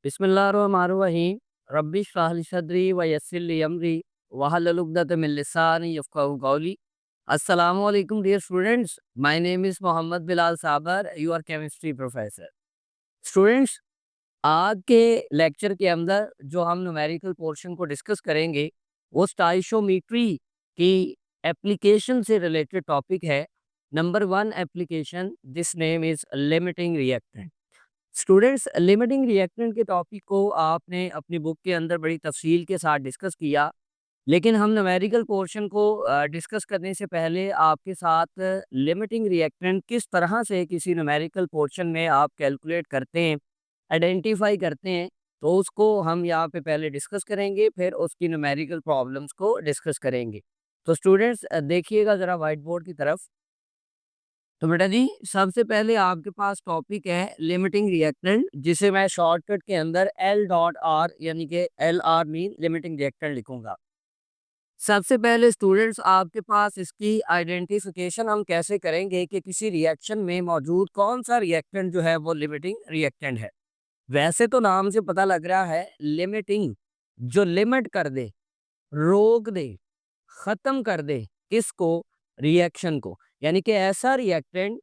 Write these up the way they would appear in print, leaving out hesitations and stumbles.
बिस्मिल्लाहिर्रहमानिर्रहीम। रब्बि इश्रह ली सदरी व यस्सिर ली अमरी वहलुल उक़दतम मिन लिसानी यफ़क़हू क़ौली। अस्सलामु अलैकुम dear students, my name is Mohammad Bilal Sabar, your chemistry professor. Students, आज के लेक्चर के अंदर जो हम न्यूमेरिकल पोर्शन को डिस्कस करेंगे वो स्टोइशियोमेट्री की एप्लीकेशन से रिलेटेड टॉपिक है। Number one application, this name is limiting reactant. Students, limiting reactant के टॉपिक को आपने अपनी बुक के अंदर बड़ी तफसील के साथ डिस्कस किया, लेकिन हम न्यूमेरिकल पोर्शन को डिस्कस करने से पहले आपके साथ लिमिटिंग रिएक्टेंट किस तरह से किसी न्यूमेरिकल पोर्शन में आप कैलकुलेट करते हैं, आइडेंटिफाई करते हैं, तो उसको हम यहाँ पे पहले डिस्कस करेंगे, फिर उसकी न्यूमेरिकल प्रॉब्लम्स को डिस्कस करेंगे। तो स्टूडेंट्स, देखिएगा ज़रा वाइट बोर्ड की तरफ। तो बेटा जी, सबसे पहले आपके पास टॉपिक है लिमिटिंग रिएक्टेंट, जिसे मैं शॉर्टकट के अंदर एल डॉट आर यानी कि L R mean limiting reactant लिखूंगा। सबसे पहले स्टूडेंट्स, आपके पास इसकी आइडेंटिफिकेशन हम कैसे करेंगे कि किसी रिएक्शन में मौजूद कौन सा रिएक्टेंट जो है वो लिमिटिंग रिएक्टेंट है। वैसे तो नाम से पता लग रहा है लिमिटिंग, जो लिमिट कर दे, रोक दे, खत्म कर दे, किसको? रिएक्शन को। यानी कि ऐसा रिएक्टेंट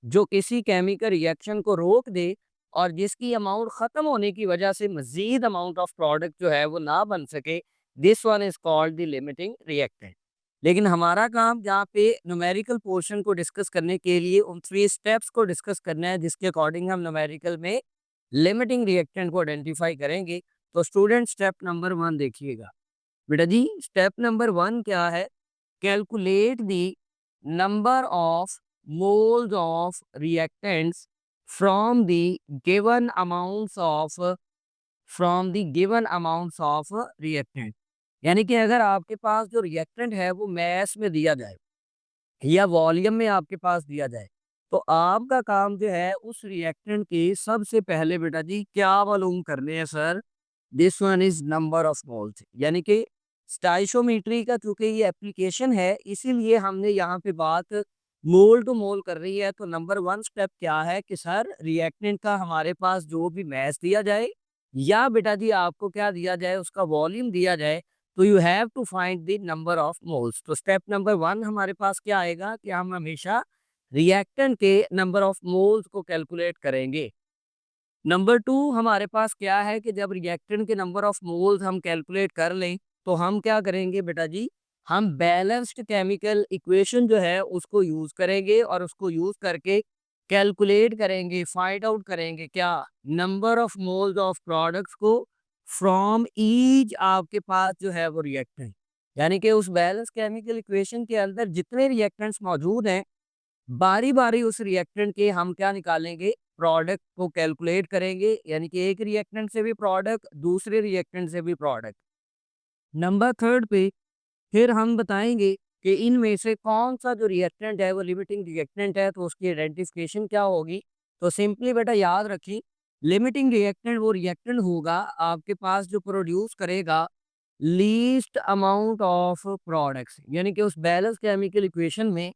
जो किसी केमिकल रिएक्शन को रोक दे और जिसकी अमाउंट खत्म होने की वजह से मजीद अमाउंट ऑफ प्रोडक्ट जो है वो ना बन सके, this one is called the limiting reactant. लेकिन हमारा काम यहाँ पे न्यूमेरिकल पोर्शन को डिस्कस करने के लिए उन 3 स्टेप्स को डिस्कस करना है, जिसके अकॉर्डिंग हम न्यूमेरिकल में लिमिटिंग रिएक्टेंट को आइडेंटिफाई करेंगे। तो स्टूडेंट, स्टेप नंबर 1 देखिएगा। बेटा जी, स्टेप नंबर 1 क्या है? Calculate the number of moles of reactants from the given amounts of reactant। यानी कि अगर आपके पास जो रिएक्टेंट है वो मैस में दिया जाए या वॉल्यूम में आपके पास दिया जाए, तो आपका काम जो है उस रिएक्टेंट के सबसे पहले बेटा जी क्या मालूम करने हैं sir? This one is number of moles. यानी कि स्टाइशोमीट्री का चूंकि ये एप्लीकेशन है, इसीलिए हमने यहाँ पे बात मोल टू मोल कर रही है। तो नंबर 1 स्टेप क्या है कि सर रिएक्टेंट का हमारे पास जो भी मैस दिया जाए या बेटा जी आपको क्या दिया जाए, उसका वॉल्यूम दिया जाए, तो you have to find the number of moles. तो स्टेप नंबर 1 हमारे पास क्या आएगा कि हम हमेशा रिएक्टेंट के नंबर ऑफ मोल्स को कैलकुलेट करेंगे। नंबर 2 हमारे पास क्या है कि जब रिएक्टेंट के नंबर ऑफ मोल्स हम कैलकुलेट कर लें, तो हम क्या करेंगे बेटा जी, हम बैलेंस्ड केमिकल इक्वेशन जो है उसको यूज करेंगे और उसको यूज करके कैलकुलेट करेंगे, फाइंड आउट करेंगे क्या? Number of moles of products को फ्रॉम ईच आपके पास जो है वो रिएक्टेंट। यानी कि उस बैलेंस केमिकल इक्वेशन के अंदर जितने रिएक्टेंट्स मौजूद हैं, बारी बारी उस रिएक्टेंट के हम क्या निकालेंगे? प्रोडक्ट को कैलकुलेट करेंगे। यानी कि एक रिएक्टेंट से भी प्रोडक्ट, दूसरे रिएक्टेंट से भी प्रोडक्ट। नंबर थर्ड पे फिर हम बताएंगे कि इनमें से कौन सा जो रिएक्टेंट है वो लिमिटिंग रिएक्टेंट है, तो उसकी आइडेंटिफिकेशन क्या होगी? तो सिंपली बेटा याद रखिए, लिमिटिंग रिएक्टेंट वो रिएक्टेंट होगा आपके पास जो प्रोड्यूस करेगा लीस्ट अमाउंट ऑफ प्रोडक्ट्स। यानी कि उस बैलेंस केमिकल इक्वेशन में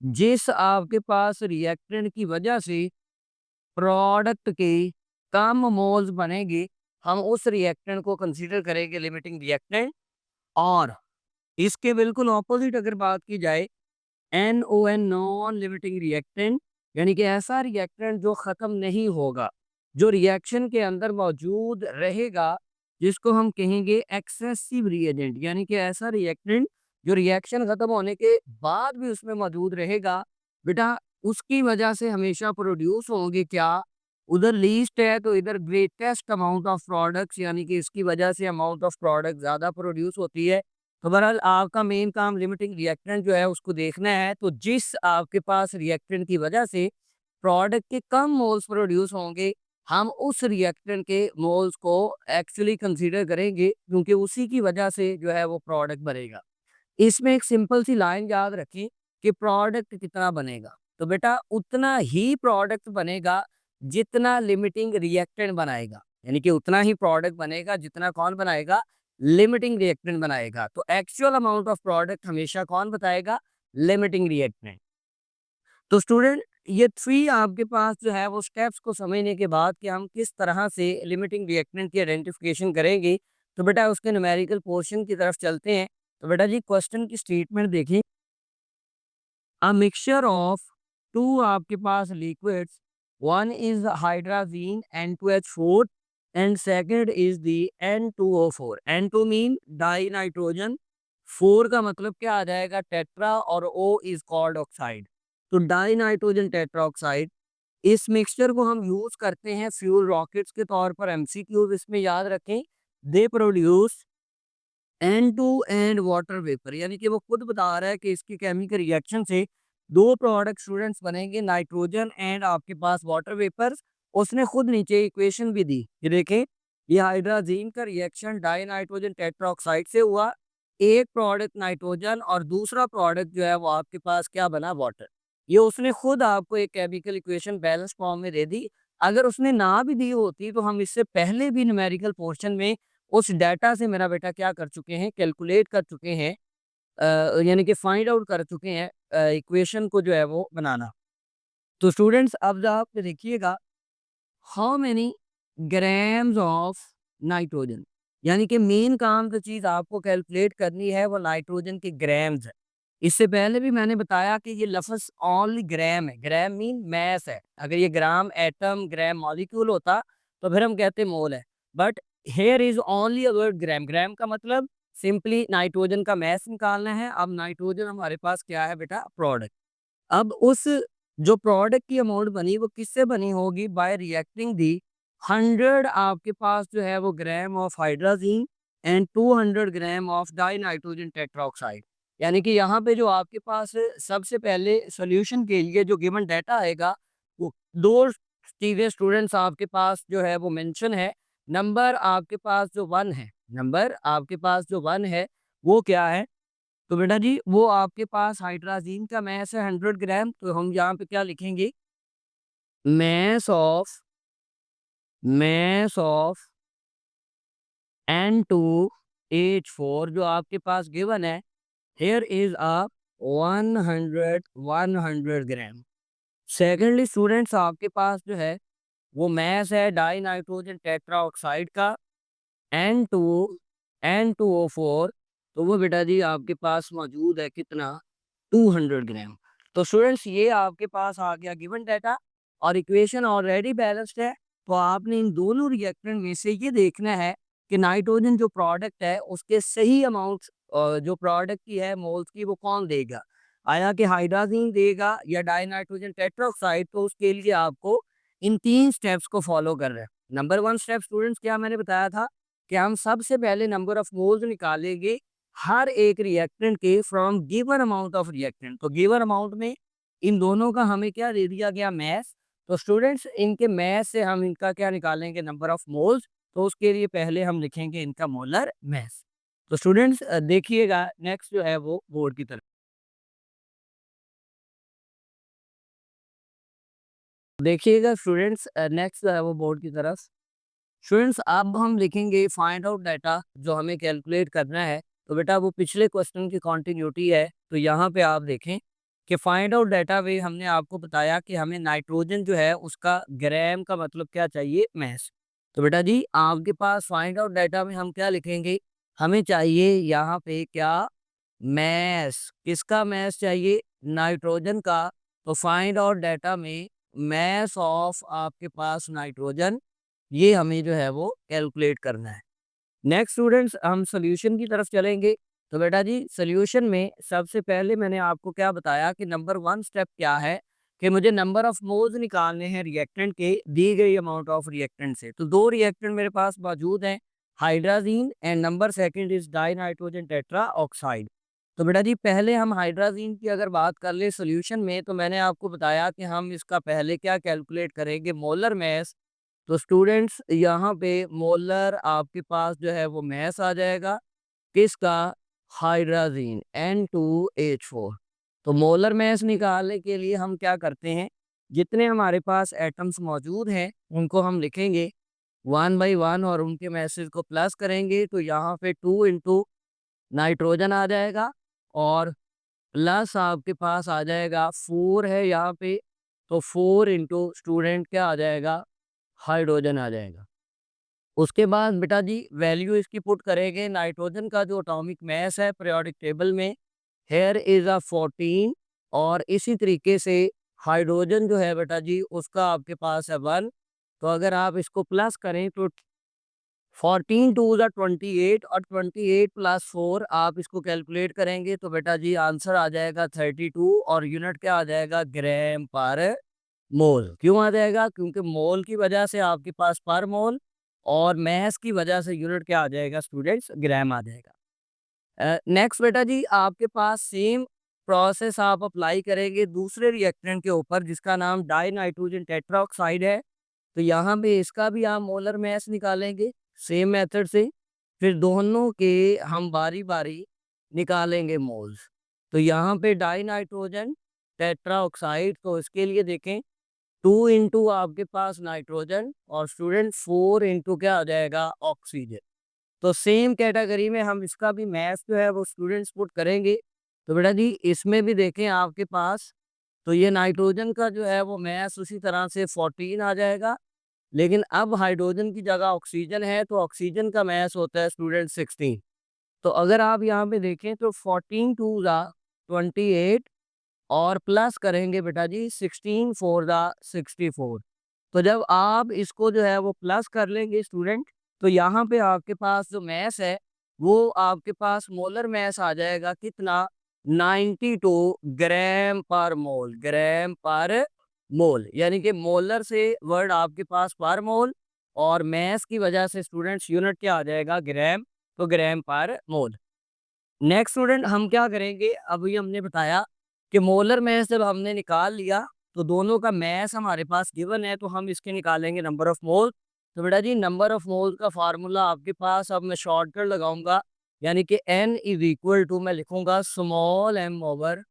जिस आपके पास रिएक्टेंट की वजह से प्रोडक्ट के कम मोल्स बनेंगे, हम उस रिएक्टेंट को कंसीडर करेंगे लिमिटिंग रिएक्टेंट। और इसके बिल्कुल ऑपोजिट अगर बात की जाए, NON नॉन लिमिटिंग रिएक्टेंट, यानी कि ऐसा रिएक्टेंट जो खत्म नहीं होगा, जो रिएक्शन के अंदर मौजूद रहेगा, जिसको हम कहेंगे एक्सेसिव रिएजेंट। यानी कि ऐसा रिएक्टेंट जो रिएक्शन खत्म होने के बाद भी उसमें मौजूद रहेगा, बेटा उसकी वजह से हमेशा प्रोड्यूस होंगे क्या? उधर लीस्ट है तो इधर ग्रेटेस्ट अमाउंट ऑफ प्रोडक्ट्स, यानी कि इसकी वजह से अमाउंट ऑफ प्रोडक्ट ज़्यादा प्रोड्यूस होती है। तो बहरहाल आपका मेन काम लिमिटिंग रिएक्टेंट जो है उसको देखना है। तो जिस आपके पास रिएक्टेंट की वजह से प्रोडक्ट के कम मोल्स प्रोड्यूस होंगे, हम उस रिएक्टेंट के मोल्स को एक्चुअली कंसीडर करेंगे, क्योंकि उसी की वजह से जो है वो प्रोडक्ट बनेगा। इसमें एक सिंपल सी लाइन याद रखिए कि प्रोडक्ट कितना बनेगा, तो बेटा उतना ही प्रोडक्ट बनेगा जितना लिमिटिंग रिएक्टेंट बनाएगा। यानी कि उतना ही प्रोडक्ट बनेगा जितना कौन बनाएगा? लिमिटिंग रिएक्टेंट बनाएगा। तो एक्चुअल अमाउंट ऑफ प्रोडक्ट हमेशा कौन बताएगा? Limiting reactant. तो स्टूडेंट, ये 3 आपके पास जो है वो स्टेप्स को समझने के बाद कि हम किस तरह से लिमिटिंग रिएक्टेंट की आइडेंटिफिकेशन करेंगे, तो बेटा उसके न्यूमेरिकल पोर्शन की तरफ चलते हैं। तो बेटा जी क्वेश्चन की स्टेटमेंट देखिए, अ मिक्सचर ऑफ 2 आपके पास liquids, one is hydrazine N2H4 and second is the N2O4। N2 mean dinitrogen, 4 का मतलब क्या आ जाएगा टेट्रा, और O इज कॉल्ड ऑक्साइड। तो डाई नाइट्रोजन टेट्राऑक्साइड, इस मिक्सचर को हम यूज करते हैं फ्यूल रॉकेट्स के तौर पर। एमसीक्यूज इसमें याद रखें, they produce N2 and water vapour, यानी कि वो खुद बता रहा है कि इसकी केमिकल रिएक्शन से दो प्रोडक्ट स्टूडेंट्स बनेंगे, नाइट्रोजन एंड आपके पास वाटर वेपर। उसने खुद नीचे इक्वेशन भी दी, ये देखें, ये हाइड्राजीन का रिएक्शन डाई नाइट्रोजन टेट्राऑक्साइड से हुआ, एक प्रोडक्ट नाइट्रोजन और दूसरा प्रोडक्ट जो है वो आपके पास क्या बना, वाटर। ये उसने खुद आपको एक केमिकल इक्वेशन बैलेंस फॉर्म में दे दी। अगर उसने ना भी दी होती तो हम इससे पहले भी न्यूमेरिकल पोर्शन में उस डाटा से मेरा बेटा क्या कर चुके हैं, कैलकुलेट कर चुके हैं, यानी कि फाइंड आउट कर चुके हैं इक्वेशन को जो है वो बनाना। तो स्टूडेंट्स अब आप देखिएगा, how many grams of nitrogen, यानी कि मेन काम जो चीज़ आपको कैलकुलेट करनी है वो नाइट्रोजन के ग्राम्स है। इससे पहले भी मैंने बताया कि ये लफ्ज़ ओनली ग्राम है, ग्राम मीन मैस है। अगर ये ग्राम एटम, ग्राम मॉलिक्यूल होता तो फिर हम कहते मोल है, but here is only a word gram. Gram का मतलब सिंपली नाइट्रोजन का मैस निकालना है। अब नाइट्रोजन हमारे पास क्या है बेटा, प्रोडक्ट। अब उस जो प्रोडक्ट की अमाउंट बनी वो किससे बनी होगी, बाय रिएक्टिंग दी 100 आपके पास जो है वो gram of hydrazine and 200 gram of die nitrogen tetroxide. यानी कि यहाँ पे जो आपके पास सबसे पहले सॉल्यूशन के लिए जो गिवन डाटा आएगा, वो दो चीज़ें स्टूडेंट्स आपके पास जो है वो मेंशन है। नंबर आपके पास जो 1 है, नंबर आपके पास जो 1 है वो क्या है, तो बेटा जी वो आपके पास हाइड्राजीन का मैस है 100 ग्राम। तो हम यहाँ पे क्या लिखेंगे, मैस ऑफ N2H4 जो आपके पास गिवन है, here is a 100 gram. Secondly students आपके पास जो है वो मैस है डाई नाइट्रोजन टेट्रा ऑक्साइड का N2 N2O4। तो वो बेटा जी आपके पास मौजूद है कितना, 200 ग्राम। तो स्टूडेंट्स ये आपके पास आ गया गिवन डाटा, और इक्वेशन ऑलरेडी बैलेंस्ड है। तो आपने इन दोनों रिएक्टेंट में से ये देखना है कि नाइट्रोजन जो प्रोडक्ट है उसके सही अमाउंट जो प्रोडक्ट की है मोल्स की वो कौन देगा, आया कि हाइड्रोजन देगा या डाई नाइट्रोजन टेट्राऑक्साइड। तो उसके लिए आपको इन 3 स्टेप्स को फॉलो कर रहे हैं। नंबर 1 स्टेप स्टूडेंट्स क्या मैंने बताया था कि हम सबसे पहले नंबर ऑफ मोल्स निकालेंगे हर एक रिएक्टेंट के from given amount of reactant. तो गिवन अमाउंट में इन दोनों का हमें क्या दे दिया गया, मैस। तो स्टूडेंट्स इनके मैस से हम इनका क्या निकालेंगे, नंबर ऑफ मोल्स। तो उसके लिए पहले हम लिखेंगे इनका मोलर मैस। तो स्टूडेंट्स देखिएगा नेक्स्ट जो है वो बोर्ड की तरफ देखिएगा। स्टूडेंट्स नेक्स्ट जो है वो बोर्ड की तरफ, स्टूडेंट्स अब हम लिखेंगे फाइंड आउट डाटा जो हमें कैलकुलेट करना है। तो बेटा वो पिछले क्वेश्चन की कॉन्टिन्यूटी है। तो यहाँ पे आप देखें कि फाइंड आउट डाटा में हमने आपको बताया कि हमें नाइट्रोजन जो है उसका ग्राम का मतलब क्या चाहिए, मैस। तो बेटा जी आपके पास फाइंड आउट डाटा में हम क्या लिखेंगे, हमें चाहिए यहाँ पे क्या, मैस। किसका मैस चाहिए, नाइट्रोजन का। तो फाइंड आउट डाटा में मैस ऑफ आपके पास नाइट्रोजन, ये हमें जो है वो कैलकुलेट करना है। नेक्स्ट स्टूडेंट्स हम सॉल्यूशन की तरफ चलेंगे। तो बेटा जी सॉल्यूशन में सबसे पहले मैंने आपको क्या बताया कि नंबर 1 स्टेप क्या है कि मुझे नंबर ऑफ मोल्स निकालने हैं रिएक्टेंट के दी गई अमाउंट ऑफ रिएक्टेंट से। तो दो रिएक्टेंट मेरे पास मौजूद हैं, hydrazine and number second is die nitrogen tetra oxide. तो बेटा जी पहले हम हाइड्राजीन की अगर बात कर ले सॉल्यूशन में, तो मैंने आपको बताया कि हम इसका पहले क्या कैलकुलेट करेंगे, मोलर मैस। तो स्टूडेंट्स यहाँ पे मोलर आपके पास जो है वो मैस आ जाएगा किसका, हाइड्राजीन N2H4। तो मोलर मैस निकालने के लिए हम क्या करते हैं, जितने हमारे पास एटम्स मौजूद हैं उनको हम लिखेंगे 1/1 और उनके मैसेज को प्लस करेंगे। तो यहाँ पे 2 इंटू नाइट्रोजन आ जाएगा और प्लस आपके पास आ जाएगा 4 है यहाँ पे तो 4 इंटू स्टूडेंट क्या आ जाएगा, हाइड्रोजन आ जाएगा। उसके बाद बेटा जी वैल्यू इसकी पुट करेंगे, नाइट्रोजन का जो एटॉमिक मास है पीरियोडिक टेबल में, हेयर इज अ 14, और इसी तरीके से हाइड्रोजन जो है बेटा जी उसका आपके पास है 1। तो अगर आप इसको प्लस करें तो 14 टू ज़ा 28, और 28 प्लस 4 आप इसको कैलकुलेट करेंगे तो बेटा जी आंसर आ जाएगा 32, और यूनिट क्या आ जाएगा, ग्राम पर मोल। क्यों आ जाएगा, क्योंकि मोल की वजह से आपके पास पर मोल, और मैस की वजह से यूनिट क्या आ जाएगा स्टूडेंट्स, ग्राम आ जाएगा। नेक्स्ट बेटा जी आपके पास सेम प्रोसेस आप अप्लाई करेंगे दूसरे रिएक्टेंट के ऊपर जिसका नाम डाई नाइट्रोजन टेट्राऑक्साइड है। तो यहाँ पे इसका भी आप मोलर मैस निकालेंगे सेम मेथड से, फिर दोनों के हम बारी बारी निकालेंगे मोल्स। तो यहाँ पे डाई नाइट्रोजन टेट्राऑक्साइड, तो इसके लिए देखें 2 इंटू आपके पास नाइट्रोजन, और स्टूडेंट 4 इंटू क्या आ जाएगा, ऑक्सीजन। तो सेम कैटेगरी में हम इसका भी मैथ जो है वो स्टूडेंट्स पुट करेंगे। तो बेटा जी इसमें भी देखें आपके पास, तो ये नाइट्रोजन का जो है वो मैथ उसी तरह से 14 आ जाएगा, लेकिन अब हाइड्रोजन की जगह ऑक्सीजन है तो ऑक्सीजन का मैथ होता है स्टूडेंट 16। तो अगर आप यहाँ पे देखें तो 14 टू ज़ा 28, और प्लस करेंगे बेटा जी 16 फोर ज़ा 64। तो जब आप इसको जो है वो प्लस कर लेंगे स्टूडेंट, तो यहाँ पे आपके पास जो मैस है वो आपके पास मोलर मैस आ जाएगा कितना, 92 ग्राम पर मोल, ग्राम पर मोल, यानी कि मोलर से वर्ड आपके पास पर मोल, और मैस की वजह से स्टूडेंट्स यूनिट क्या आ जाएगा, ग्राम। तो ग्राम पर मोल। नेक्स्ट स्टूडेंट हम क्या करेंगे, अभी हमने बताया कि मोलर मैस जब हमने निकाल लिया तो दोनों का मैस हमारे पास गिवन है, तो हम इसके निकालेंगे नंबर ऑफ मोल। तो बेटा जी नंबर ऑफ मोल का फार्मूला आपके पास, अब मैं शॉर्टकट लगाऊंगा, यानी कि n इज इक्वल टू मैं लिखूंगा small m over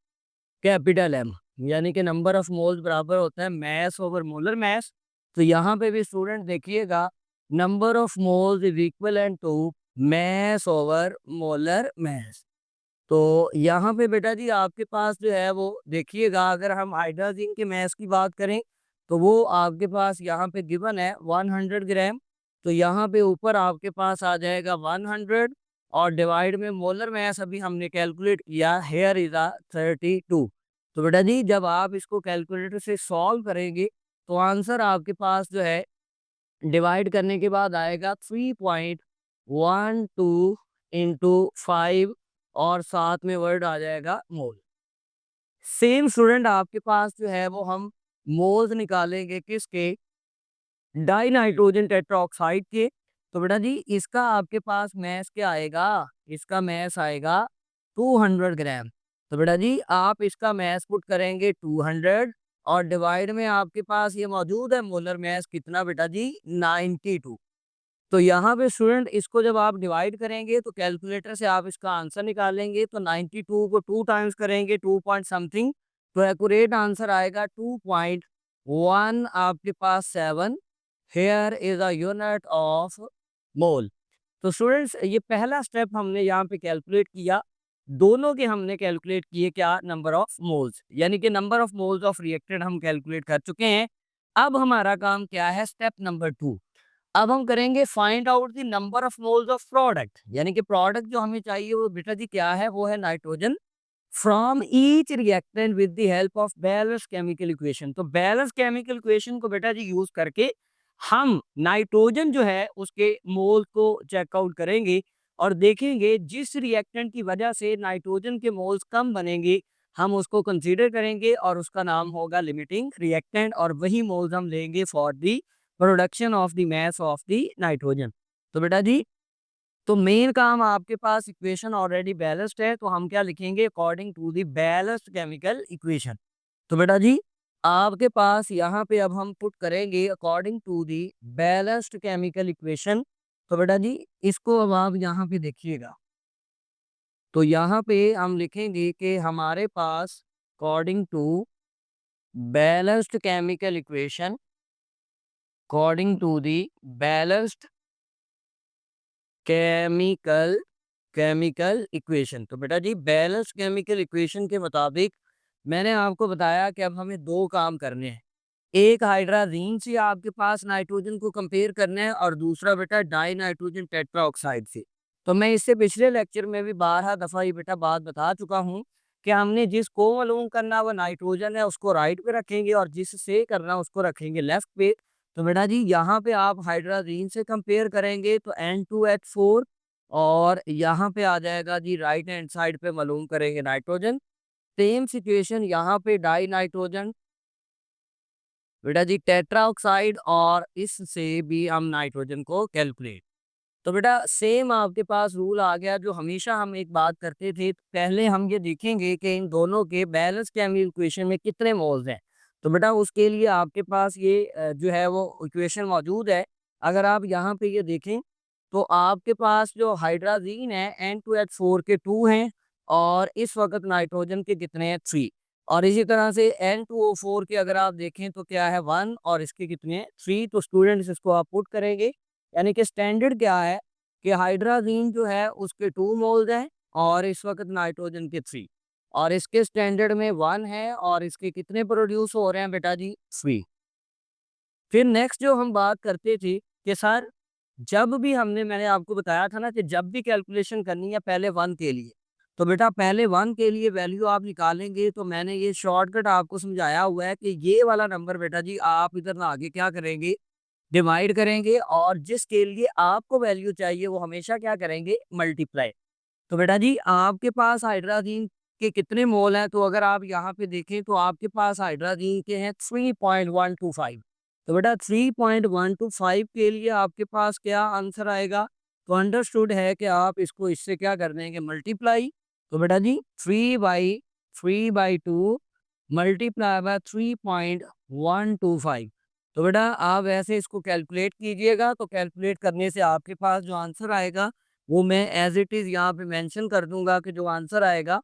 capital M, यानी कि नंबर ऑफ मोल्स बराबर होता है मैस ओवर मोलर मैस। तो यहाँ पे भी स्टूडेंट देखिएगा number of moles is equal and to mass over molar mass. तो यहाँ पे बेटा जी आपके पास जो है वो देखिएगा, अगर हम हाइड्रोजन के मैस की बात करें तो वो आपके पास यहाँ पे गिवन है 100 ग्राम। तो यहाँ पे ऊपर आपके पास आ जाएगा 100, और डिवाइड में मोलर मैस अभी हमने कैलकुलेट किया, हेयर इज आ 32। तो बेटा जी जब आप इसको कैलकुलेटर से सॉल्व करेंगे तो आंसर आपके पास जो है डिवाइड करने के बाद आएगा 3.12 इंटू 5, और साथ में वर्ड आ जाएगा मोल। सेम स्टूडेंट आपके पास जो है वो हम मोल्स निकालेंगे किसके, डाई नाइट्रोजन टेट्राऑक्साइड के। तो बेटा जी इसका आपके पास मैस क्या आएगा, इसका मैस आएगा 200 ग्राम। तो बेटा जी आप इसका मैस पुट करेंगे 200, और डिवाइड में आपके पास ये मौजूद है मोलर मैस कितना बेटा जी, 92। तो यहाँ पे स्टूडेंट इसको जब आप डिवाइड करेंगे तो कैलकुलेटर से आप इसका आंसर निकालेंगे, तो 92 को 2 टाइम्स करेंगे 2 पॉइंट समथिंग, तो एक्यूरेट आंसर आएगा 2.1 आपके पास 7। Here is a unit of mole. तो स्टूडेंट्स ये पहला स्टेप हमने यहाँ पे कैलकुलेट किया, दोनों के हमने कैलकुलेट किए क्या, नंबर ऑफ मोल्स, यानी कि number of moles of reactant हम कैलकुलेट कर चुके हैं। अब हमारा काम क्या है, स्टेप नंबर 2। अब हम करेंगे find out the number of moles of product, यानी कि प्रोडक्ट जो हमें चाहिए वो बेटा जी क्या है, वो है nitrogen, from each reactant with the help of balance chemical equation. तो बैलेंस केमिकल इक्वेशन को बेटा जी यूज करके हम नाइट्रोजन जो है उसके मोल को चेकआउट करेंगे, और देखेंगे जिस रिएक्टेंट की वजह से नाइट्रोजन के मोल्स कम बनेंगे हम उसको कंसीडर करेंगे, और उसका नाम होगा लिमिटिंग रिएक्टेंट, और वही मोल्स हम लेंगे for the production of the mass of the nitrogen. तो बेटा जी तो मेन काम आपके पास इक्वेशन ऑलरेडी बैलेंस्ड है, तो हम क्या लिखेंगे, according to the balanced chemical equation. तो बेटा जी आपके पास यहाँ पे अब हम पुट करेंगे according to the balanced chemical equation. तो बेटा जी इसको अब आप यहाँ पे देखिएगा, तो यहाँ पे हम लिखेंगे कि हमारे पास according to balanced chemical equation, according to the balanced chemical chemical equation. तो बेटा जी बैलेंस केमिकल इक्वेशन के मुताबिक मैंने आपको बताया कि अब हमें दो काम करने हैं। एक हाइड्राजीन से आपके पास नाइट्रोजन को कंपेयर करना है और दूसरा बेटा डाई नाइट्रोजन टेट्रा ऑक्साइड से। तो मैं इससे पिछले लेक्चर में भी 12 दफ़ा ये बेटा बात बता चुका हूँ कि हमने जिसको मालूम करना वो नाइट्रोजन है उसको राइट पे रखेंगे और जिससे करना उसको रखेंगे लेफ्ट पे। तो बेटा जी यहाँ पे आप हाइड्राजीन से कंपेयर करेंगे तो N2H4 और यहाँ पे आ जाएगा जी राइट हैंड साइड पे मालूम करेंगे नाइट्रोजन। सेम सिचुएशन यहाँ पे डाई नाइट्रोजन बेटा जी टेट्रा ऑक्साइड और इससे भी हम नाइट्रोजन को कैलकुलेट। तो बेटा सेम आपके पास रूल आ गया जो हमेशा हम एक बात करते थे। पहले हम ये देखेंगे कि इन दोनों के बैलेंस केमिकल इक्वेशन में कितने मोल्स हैं। तो बेटा उसके लिए आपके पास ये जो है वो इक्वेशन मौजूद है। अगर आप यहाँ पे ये देखें तो आपके पास जो हाइड्राजीन है N2H4 के 2 हैं और इस वक्त नाइट्रोजन के कितने हैं 3। और इसी तरह से N2O4 के अगर आप देखें तो क्या है 1 और इसके कितने हैं 3। तो स्टूडेंट्स इसको आप पुट करेंगे यानी कि स्टैंडर्ड क्या है कि हाइड्राजीन जो है उसके 2 मोल्स हैं और इस वक्त नाइट्रोजन के 3 और इसके स्टैंडर्ड में 1 है और इसके कितने प्रोड्यूस हो रहे हैं बेटा जी 3। फिर नेक्स्ट जो हम बात करते थे कि सर जब भी मैंने आपको बताया था ना कि जब भी कैलकुलेशन करनी है पहले 1 के लिए। तो बेटा पहले 1 के लिए वैल्यू आप निकालेंगे तो मैंने ये शॉर्टकट आपको समझाया हुआ है कि ये वाला नंबर बेटा जी आप इधर ना आगे क्या करेंगे डिवाइड करेंगे और जिसके लिए आपको वैल्यू चाहिए वो हमेशा क्या करेंगे मल्टीप्लाई। तो बेटा जी आपके पास हाइड्राजीन के कितने मोल हैं तो अगर आप यहाँ पे देखें तो आपके पास हाइड्राजीन के हैं 3.125। तो बेटा 3.125 के लिए आपके पास क्या आंसर आएगा। तो अंडरस्टूड है कि आप इसको इससे क्या कर देंगे मल्टीप्लाई। तो बेटा जी 3/2 मल्टीप्लाई बाय 3.125। तो बेटा आप ऐसे इसको कैलकुलेट कीजिएगा तो कैलकुलेट करने से आपके पास जो आंसर आएगा वो मैं एज इट इज़ यहाँ पे मेंशन कर दूंगा कि जो आंसर आएगा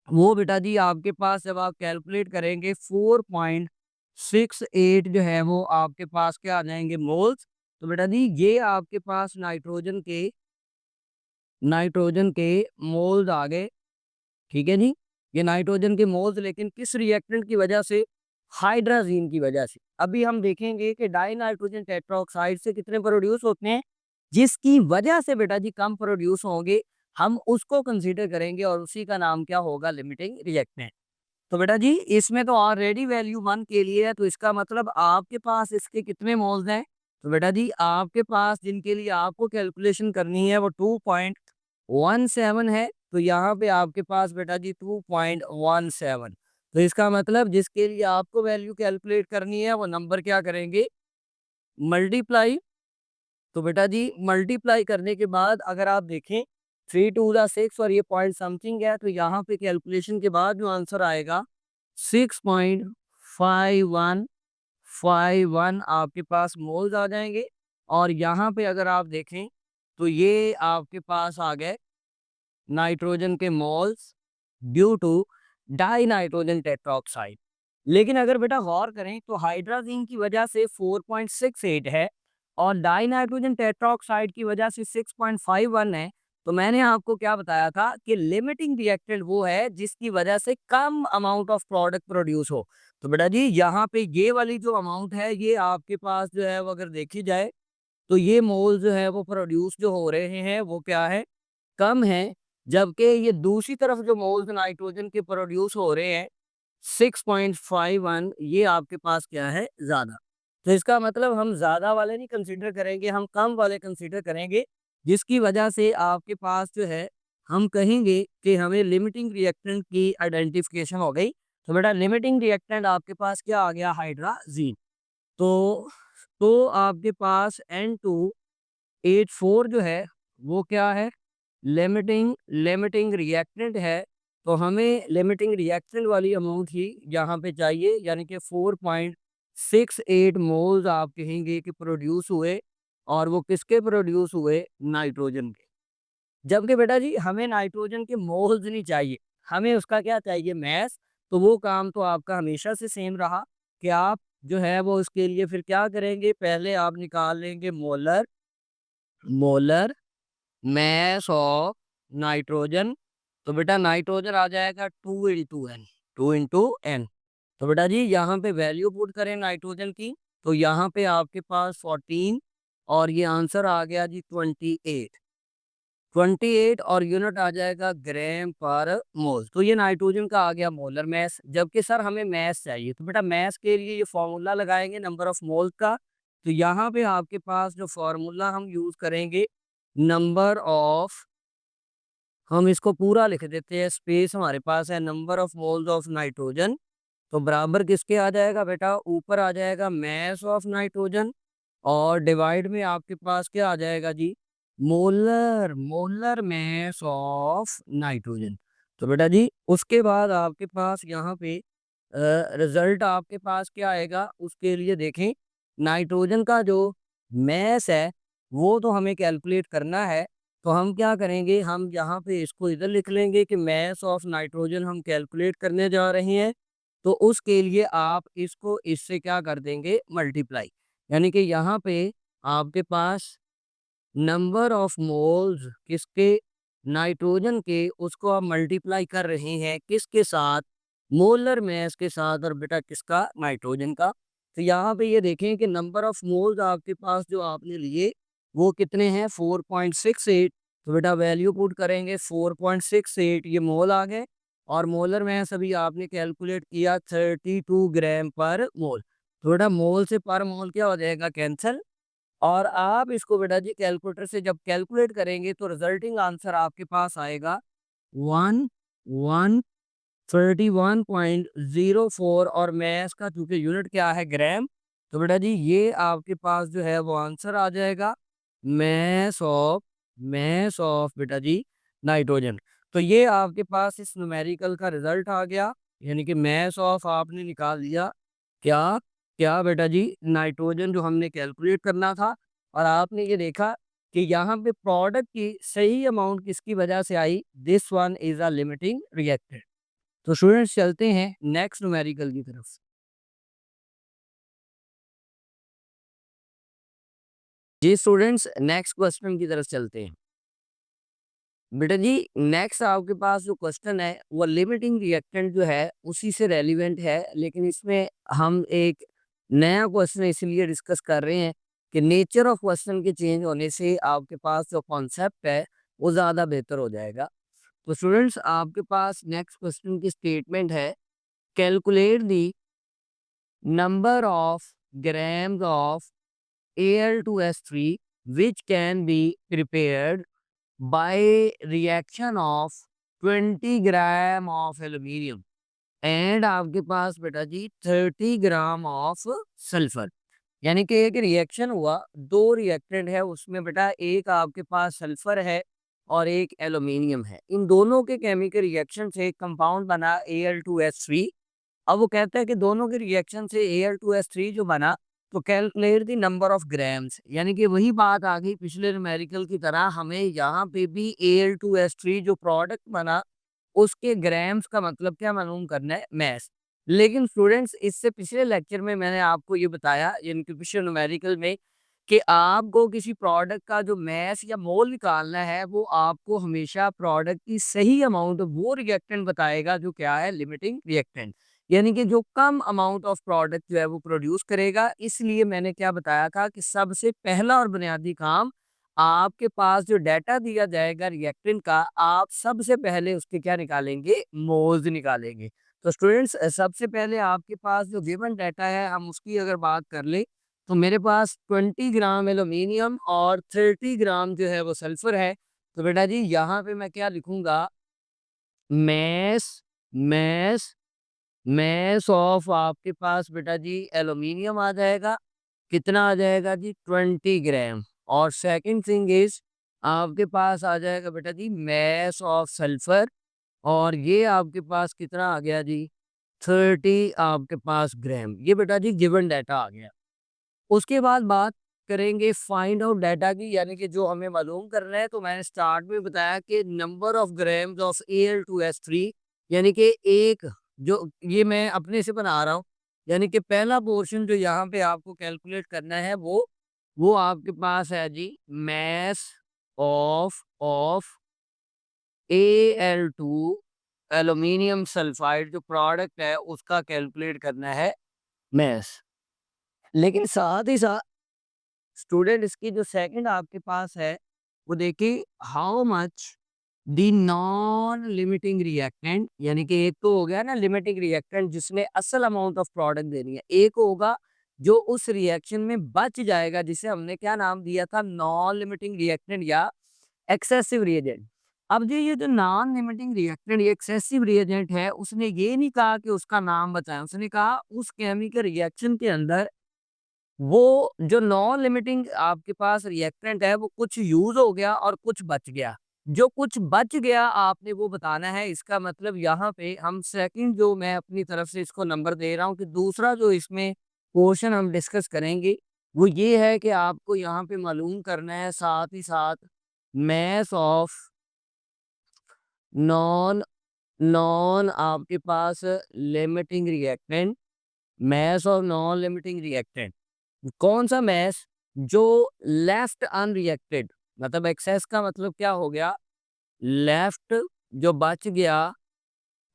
वो बेटा जी आपके पास जब आप कैलकुलेट करेंगे 4.68 जो है वो आपके पास क्या आ जाएंगे मोल्स। तो बेटा जी ये आपके पास नाइट्रोजन के मोल्स आ गए। ठीक है जी ये नाइट्रोजन के मोल्स लेकिन किस रिएक्टेंट की वजह से हाइड्राजीन की वजह से। अभी हम देखेंगे कि डाई नाइट्रोजन टेट्राऑक्साइड से कितने प्रोड्यूस होते हैं जिसकी वजह से बेटा जी कम प्रोड्यूस होंगे हम उसको कंसीडर करेंगे और उसी का नाम क्या होगा लिमिटिंग रिएक्टेंट। तो बेटा जी इसमें तो ऑलरेडी वैल्यू 1 के लिए है तो इसका मतलब आपके पास इसके कितने मोल्स हैं। तो बेटा जी आपके पास जिनके लिए आपको कैलकुलेशन करनी है वो 2.17 है। तो यहाँ पे आपके पास बेटा जी 2.17। तो इसका मतलब जिसके लिए आपको वैल्यू कैलकुलेट करनी है वो नंबर क्या करेंगे मल्टीप्लाई। तो बेटा जी मल्टीप्लाई करने के बाद अगर आप देखें 3 2 6 और ये पॉइंट समथिंग है तो यहाँ पे कैलकुलेशन के बाद जो आंसर आएगा 6.5151 आपके पास मोल्स आ जाएंगे। और यहाँ पे अगर आप देखें तो ये आपके पास आ गए नाइट्रोजन के moles due to dinitrogen tetroxide. लेकिन अगर बेटा गौर करें तो हाइड्राजीन की वजह से 4.68 है और डाई नाइट्रोजन टेट्राऑक्साइड की वजह से 6.51 है। तो मैंने आपको क्या बताया था कि लिमिटिंग रिएक्टेंट वो है जिसकी वजह से कम अमाउंट ऑफ प्रोडक्ट प्रोड्यूस हो। तो बेटा जी यहाँ पे ये वाली जो अमाउंट है ये आपके पास जो है वो अगर देखी जाए तो ये मोल जो है वो प्रोड्यूस जो हो रहे हैं वो क्या है कम है। जबकि ये दूसरी तरफ जो मोल्स नाइट्रोजन के प्रोड्यूस हो रहे हैं 6.51 ये आपके पास क्या है ज़्यादा। तो इसका मतलब हम ज़्यादा वाले नहीं कंसीडर करेंगे हम कम वाले कंसीडर करेंगे जिसकी वजह से आपके पास जो है हम कहेंगे कि हमें लिमिटिंग रिएक्टेंट की आइडेंटिफिकेशन हो गई। तो बेटा लिमिटिंग रिएक्टेंट आपके पास क्या आ गया हाइड्राजीन। तो आपके पास N2H4 जो है वो क्या है लिमिटिंग लिमिटिंग रिएक्टेंट है। तो हमें लिमिटिंग रिएक्टेंट वाली अमाउंट ही यहाँ पे चाहिए यानी कि 4.68 मोल्स आप कहेंगे कि प्रोड्यूस हुए और वो किसके प्रोड्यूस हुए नाइट्रोजन के। जबकि बेटा जी हमें नाइट्रोजन के मोल्स नहीं चाहिए हमें उसका क्या चाहिए मैस। तो वो काम तो आपका हमेशा से सेम रहा कि आप जो है वो उसके लिए फिर क्या करेंगे पहले आप निकाल लेंगे molar molar mass of nitrogen. तो बेटा नाइट्रोजन आ जाएगा 2 इंटू एन 2 इंटू एन। तो बेटा जी यहाँ पे वैल्यू पुट करें नाइट्रोजन की, तो यहाँ पे आपके पास 14 और ये आंसर आ गया जी 28। 28 और यूनिट आ जाएगा ग्राम पर मोल। तो ये नाइट्रोजन का आ गया मोलर मैस, जबकि सर हमें मैस चाहिए। तो बेटा मैस के लिए ये फॉर्मूला लगाएंगे नंबर ऑफ मोल का। तो यहाँ पे आपके पास जो फॉर्मूला हम यूज करेंगे, नंबर ऑफ, हम इसको पूरा लिख देते हैं, स्पेस हमारे पास है, number of moles of nitrogen. तो बराबर किसके आ जाएगा बेटा, ऊपर आ जाएगा मैस ऑफ नाइट्रोजन, और डिवाइड में आपके पास क्या आ जाएगा जी, molar molar mass of nitrogen. तो बेटा जी उसके बाद आपके पास यहाँ पे रिजल्ट आपके पास क्या आएगा, उसके लिए देखें, नाइट्रोजन का जो मैस है वो तो हमें कैलकुलेट करना है। तो हम क्या करेंगे, हम यहाँ पे इसको इधर लिख लेंगे कि मैस ऑफ नाइट्रोजन हम कैलकुलेट करने जा रहे हैं। तो उसके लिए आप इसको इससे क्या कर देंगे, मल्टीप्लाई। यानी कि यहाँ पे आपके पास नंबर ऑफ मोल्स किसके, नाइट्रोजन के, उसको आप मल्टीप्लाई कर रहे हैं किसके साथ, मोलर मैस के साथ, और बेटा किसका, नाइट्रोजन का। तो यहाँ पे ये देखें कि नंबर ऑफ मोल्स आपके पास जो आपने लिए वो कितने हैं, 4.68। तो बेटा वैल्यू पुट करेंगे 4.68, ये मोल आ गए, और मोलर मैस अभी आपने कैलकुलेट किया 32 ग्राम पर मोल। तो बेटा मोल से पर मोल क्या हो जाएगा, कैंसल। और आप इसको बेटा जी कैलकुलेटर से जब कैलकुलेट करेंगे तो रिजल्टिंग आंसर आपके पास आएगा 1131.04, और मैथ्स का चूंकि यूनिट क्या है, ग्राम। तो बेटा जी ये आपके पास जो है वो आंसर आ जाएगा, मैथ्स ऑफ बेटा जी नाइट्रोजन। तो ये आपके पास इस न्यूमेरिकल का रिजल्ट आ गया, यानी कि मैथ्स ऑफ आपने निकाल दिया क्या, क्या बेटा जी, नाइट्रोजन जो हमने कैलकुलेट करना था। और आपने ये देखा कि यहाँ पे प्रोडक्ट की सही अमाउंट किसकी वजह से आई, this one is a limiting reactant. तो स्टूडेंट्स चलते हैं नेक्स्ट न्यूमेरिकल की तरफ। जी स्टूडेंट्स नेक्स्ट क्वेश्चन की तरफ चलते हैं। बेटा जी नेक्स्ट आपके पास जो क्वेश्चन है वो लिमिटिंग रिएक्टेंट जो है उसी से रेलिवेंट है, लेकिन इसमें हम एक नया क्वेश्चन इसलिए डिस्कस कर रहे हैं कि नेचर ऑफ क्वेश्चन के चेंज होने से आपके पास जो कॉन्सेप्ट है वो ज़्यादा बेहतर हो जाएगा। तो स्टूडेंट्स आपके पास नेक्स्ट क्वेश्चन की स्टेटमेंट है, calculate the number of grams of Al2S3 which can be prepared by reaction of 20 gram of aluminium and आपके पास बेटा जी 30 ग्राम ऑफ सल्फर। यानी कि एक रिएक्शन हुआ, दो रिएक्टेंट है उसमें बेटा, एक आपके पास सल्फर है और एक एल्यूमिनियम है। इन दोनों के केमिकल रिएक्शन से एक कंपाउंड बना Al2S3। अब वो कहता है कि दोनों के रिएक्शन से Al2S3 जो बना, तो calculate the number of grams. यानी कि वही बात आ गई पिछले न्यूमेरिकल की तरह, हमें यहाँ पे भी Al2S3 जो प्रोडक्ट बना उसके ग्राम्स का मतलब क्या मालूम करना है, मैस। लेकिन स्टूडेंट्स इससे पिछले लेक्चर में मैंने आपको ये बताया यानी पिछले न्यूमेरिकल में कि आपको किसी प्रोडक्ट का जो मैस या मोल निकालना है वो आपको हमेशा प्रोडक्ट की सही अमाउंट वो रिएक्टेंट बताएगा जो क्या है, लिमिटिंग रिएक्टेंट। यानी कि जो कम अमाउंट ऑफ प्रोडक्ट जो है वो प्रोड्यूस करेगा। इसलिए मैंने क्या बताया था कि सबसे पहला और बुनियादी काम, आपके पास जो डाटा दिया जाएगा रिएक्टेंट का, आप सबसे पहले उसके क्या निकालेंगे, मोल्स निकालेंगे। तो स्टूडेंट्स सबसे पहले आपके पास जो गिवन डाटा है हम उसकी अगर बात कर ले, तो मेरे पास 20 ग्राम एल्यूमिनियम और 30 ग्राम जो है वो सल्फर है। तो बेटा जी यहाँ पे मैं क्या लिखूंगा, मैस मैस मैस ऑफ आपके पास बेटा जी एल्यूमिनियम आ जाएगा, कितना आ जाएगा जी, 20 ग्राम। और सेकंड थिंग इज आपके पास आ जाएगा बेटा जी मैस ऑफ सल्फर, और ये आपके पास कितना आ गया जी, 30 आपके पास ग्राम। ये बेटा जी गिवन डाटा आ गया। उसके बाद बात करेंगे फाइंड आउट डाटा की, यानी कि जो हमें मालूम करना है। तो मैंने स्टार्ट में बताया कि number of grams of Al2S3, यानी कि एक, जो ये मैं अपने से बना रहा हूँ, यानी कि पहला पोर्शन जो यहाँ पे आपको कैलकुलेट करना है वो आपके पास है जी mass of Al2 aluminium sulphide जो प्रोडक्ट है उसका कैलकुलेट करना है मैस। लेकिन साथ ही साथ स्टूडेंट इसकी जो सेकंड आपके पास है वो देखिए how much the non limiting reactant, यानी कि एक तो हो गया ना लिमिटिंग रिएक्टेंट जिसमें असल अमाउंट ऑफ प्रोडक्ट देनी है, एक होगा जो उस रिएक्शन में बच जाएगा जिसे हमने क्या नाम दिया था, नॉन लिमिटिंग रिएक्टेंट या एक्सेसिव रिएजेंट। अब जो ये जो नॉन लिमिटिंग रिएक्टेंट या एक्सेसिव रिएजेंट है उसने ये नहीं कहा कि उसका नाम बताएं, उसने कहा उस केमिकल रिएक्शन के अंदर वो जो नॉन लिमिटिंग आपके पास रिएक्टेंट है वो कुछ यूज हो गया और कुछ बच गया। जो कुछ बच गया आपने वो बताना है। इसका मतलब यहाँ पे हम सेकंड जो मैं अपनी तरफ से इसको नंबर दे रहा हूँ कि दूसरा जो इसमें क्वेश्चन हम डिस्कस करेंगे वो ये है कि आपको यहाँ पे मालूम करना है साथ ही साथ मैथ ऑफ नॉन नॉन आपके पास limiting reactant, mass of non limiting reactant कौन सा मैस जो लेफ्ट अनरिएक्टेड, मतलब एक्सेस का मतलब क्या हो गया, लेफ्ट जो बच गया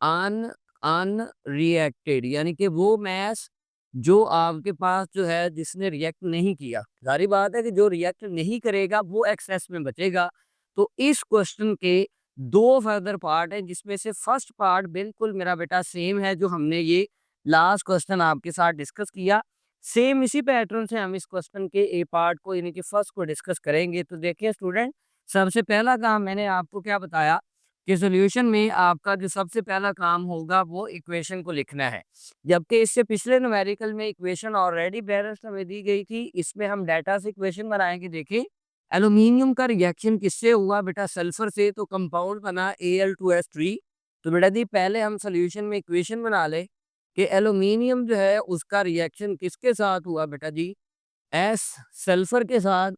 अन अनरिएक्टेड, यानी कि वो मैस जो आपके पास जो है जिसने रिएक्ट नहीं किया। सारी बात है कि जो रिएक्ट नहीं करेगा वो एक्सेस में बचेगा। तो इस क्वेश्चन के दो फर्दर पार्ट हैं जिसमें से फर्स्ट पार्ट बिल्कुल मेरा बेटा सेम है जो हमने ये लास्ट क्वेश्चन आपके साथ डिस्कस किया। सेम इसी पैटर्न से हम इस क्वेश्चन के ए पार्ट को यानी कि फर्स्ट को डिस्कस करेंगे। तो देखिए स्टूडेंट, सबसे पहला काम मैंने आपको क्या बताया कि सॉल्यूशन में आपका जो सबसे पहला काम होगा वो इक्वेशन को लिखना है। जबकि इससे पिछले न्यूमेरिकल में इक्वेशन ऑलरेडी बैलेंस्ड हमें दी गई थी, इसमें हम डाटा से इक्वेशन बनाएंगे। देखिए एल्यूमिनियम का रिएक्शन किससे हुआ बेटा, सल्फर से, तो कंपाउंड बना Al2S3। तो बेटा दी पहले हम सॉल्यूशन में इक्वेशन बना ले कि एल्यूमिनियम जो है उसका रिएक्शन किसके साथ हुआ बेटा जी, एस सल्फर के साथ,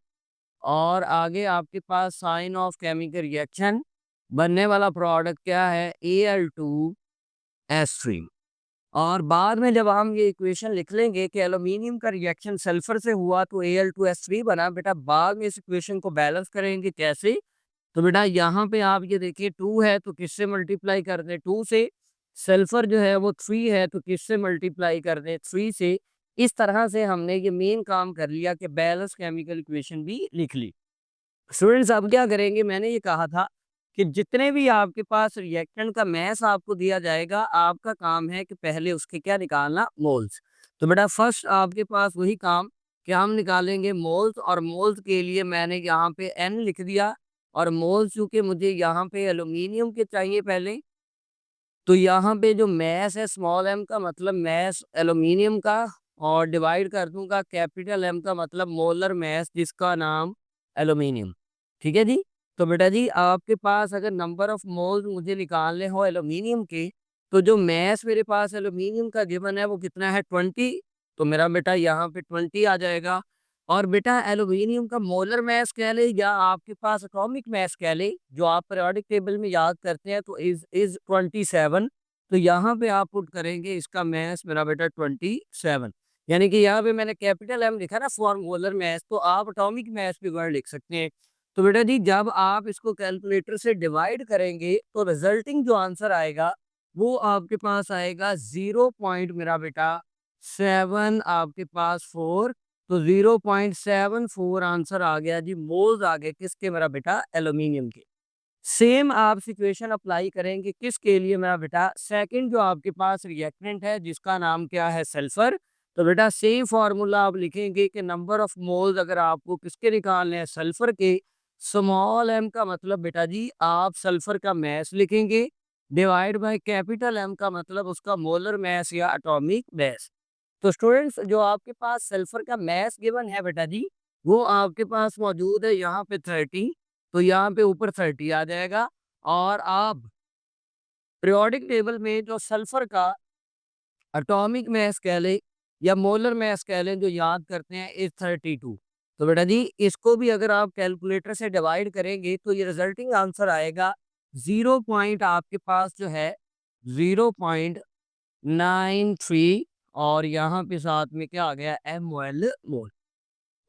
और आगे आपके पास साइन ऑफ केमिकल रिएक्शन बनने वाला प्रोडक्ट क्या है, Al2S3। और बाद में जब हम ये इक्वेशन लिख लेंगे कि एल्यूमिनियम का रिएक्शन सल्फर से हुआ तो Al2S3 बना, बेटा बाद में इस इक्वेशन को बैलेंस करेंगे कैसे, तो बेटा यहाँ पे आप ये देखिए 2 है तो किससे मल्टीप्लाई कर दें 2 से, सल्फर जो है वो 3 है तो किससे मल्टीप्लाई कर दें 3 से। इस तरह से हमने ये मेन काम कर लिया कि बैलेंस केमिकल इक्वेशन भी लिख ली। स्टूडेंट्स अब क्या करेंगे, मैंने ये कहा था कि जितने भी आपके पास रिएक्टेंट का मैस आपको दिया जाएगा आपका काम है कि पहले उसके क्या निकालना, मोल्स। तो बेटा फर्स्ट आपके पास वही काम कि हम निकालेंगे मोल्स, और मोल्स के लिए मैंने यहाँ पे n लिख दिया, और मोल्स चूंकि मुझे यहाँ पे एल्यूमिनियम के चाहिए पहले, तो यहाँ पे जो मैस है स्मॉल m का मतलब मैस एल्यूमिनियम का, और डिवाइड कर दूंगा कैपिटल M का मतलब मोलर मैस जिसका नाम एल्यूमिनियम। ठीक है जी। तो बेटा जी आपके पास अगर नंबर ऑफ मोल्स मुझे निकालने हो एल्यूमिनियम के, तो जो मैस मेरे पास एल्यूमिनियम का गिवन है वो कितना है 20। तो मेरा बेटा यहाँ पे 20 आ जाएगा। और बेटा एल्यूमिनियम का मोलर मैस कह ले या आपके पास एटॉमिक मैस कह ले, जो आप पीरियोडिक टेबल में याद करते हैं, तो इज 27। तो यहाँ पे आप पुट करेंगे इसका मैस मेरा बेटा 27, यानी कि यहाँ पे मैंने कैपिटल M लिखा ना फॉर मोलर मैस, तो आप एटॉमिक मैस भी वर्ड लिख सकते हैं। तो बेटा जी जब आप इसको कैलकुलेटर से डिवाइड करेंगे तो रिजल्टिंग जो आंसर आएगा वो आपके पास आएगा 0 पॉइंट मेरा बेटा 7 आपके पास 4। तो 0.74 आंसर आ गया जी, मोल्स आ गए किसके मेरा बेटा, एल्यूमिनियम के। सेम आप सिचुएशन अप्लाई करेंगे किसके लिए मेरा बेटा, सेकंड जो आपके पास रिएक्टेंट है जिसका नाम क्या है, सल्फर। तो बेटा सेम फार्मूला आप लिखेंगे कि नंबर ऑफ मोल्स अगर आपको किसके निकालने हैं, सल्फर के, स्मॉल m का मतलब बेटा जी आप सल्फर का मैस लिखेंगे, डिवाइड बाय कैपिटल M का मतलब उसका मोलर मैस या एटॉमिक मैस। तो स्टूडेंट्स जो आपके पास सल्फर का मैस गिवन है बेटा जी वो आपके पास मौजूद है यहाँ पे 30। तो यहाँ पे ऊपर 30 आ जाएगा, और आप पीरियोडिक टेबल में जो सल्फर का एटॉमिक मैस कह ले या मोलर मैस कह लें जो याद करते हैं इज 32। तो बेटा जी इसको भी अगर आप कैलकुलेटर से डिवाइड करेंगे तो ये रिजल्टिंग आंसर आएगा 0 पॉइंट आपके पास जो है 0.93, और यहाँ पे साथ में क्या आ गया, mol मोल।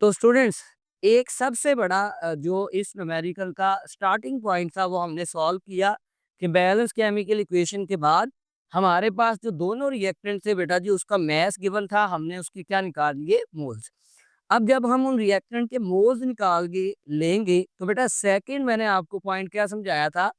तो स्टूडेंट्स एक सबसे बड़ा जो इस न्यूमेरिकल का स्टार्टिंग पॉइंट था वो हमने सॉल्व किया। कि बैलेंस केमिकल इक्वेशन के बाद हमारे पास जो दोनों रिएक्टेंट थे बेटा जी, उसका मैस गिवन था, हमने उसकी क्या निकाल लिए, मोल्स। अब जब हम उन रिएक्टेंट के मोल्स निकाल के लेंगे तो बेटा सेकंड मैंने आपको पॉइंट क्या समझाया था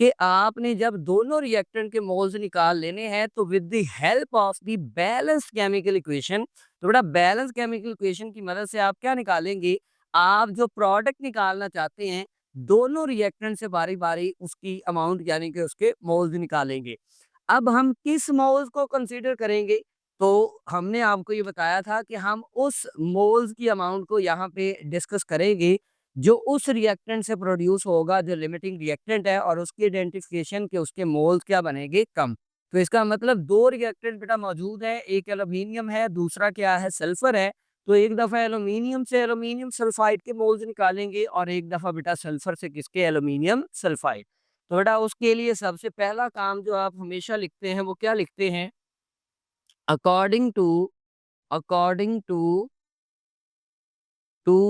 कि आपने जब दोनों रिएक्टेंट के मोल्स निकाल लेने हैं तो with the help of the balance chemical equation, तो बेटा बैलेंस केमिकल इक्वेशन की मदद से आप क्या निकालेंगे, आप जो प्रोडक्ट निकालना चाहते हैं दोनों रिएक्टेंट से बारी बारी उसकी अमाउंट यानी कि उसके मोल्स निकालेंगे। अब हम किस मोल्स को कंसीडर करेंगे, तो हमने आपको ये बताया था कि हम उस मोल्स की अमाउंट को यहाँ पे डिस्कस करेंगे जो उस रिएक्टेंट से प्रोड्यूस होगा जो लिमिटिंग रिएक्टेंट है, और उसकी आइडेंटिफिकेशन के उसके मोल्स क्या बनेंगे, कम। तो इसका मतलब दो रिएक्टेंट बेटा मौजूद है, एक एल्यूमिनियम है, दूसरा क्या है, सल्फर है। तो एक दफा एल्यूमिनियम से एल्यूमिनियम सल्फाइड के मोल्स निकालेंगे और एक दफा बेटा सल्फर से किसके, एल्यूमिनियम सल्फाइड। तो बेटा उसके लिए सबसे पहला काम जो आप हमेशा लिखते हैं वो क्या लिखते हैं, according to according to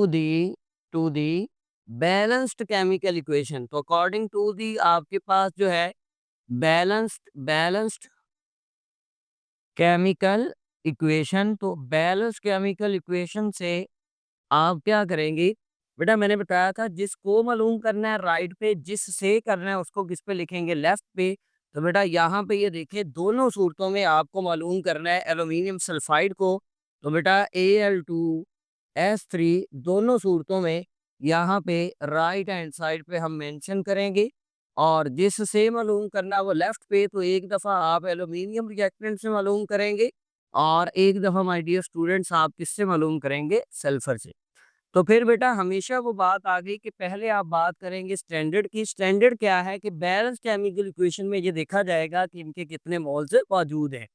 the to the balanced chemical equation. तो अकॉर्डिंग टू दी आपके पास जो है बैलेंस्ड केमिकल इक्वेशन, तो बैलेंस केमिकल इक्वेशन से आप क्या करेंगे, बेटा मैंने बताया था जिसको मालूम करना है राइट पे, जिससे करना है उसको किस पे लिखेंगे, लेफ्ट पे। तो बेटा यहाँ पे ये देखिए दोनों सूरतों में आपको मालूम करना है एल्यूमिनियम सल्फाइड को। तो बेटा Al2S3 दोनों सूरतों में यहाँ पे राइट हैंड साइड पे हम मेंशन करेंगे, और जिससे मालूम करना वो लेफ्ट पे। तो एक दफ़ा आप एल्यूमिनियम रिएक्टेंट से मालूम करेंगे और एक दफ़ा माय डियर स्टूडेंट्स आप किससे मालूम करेंगे, सल्फर से। तो फिर बेटा हमेशा वो बात आ गई कि पहले आप बात करेंगे स्टैंडर्ड की। स्टैंडर्ड क्या है कि बैलेंस केमिकल इक्वेशन में ये देखा जाएगा कि इनके कितने मोल्स मौजूद हैं।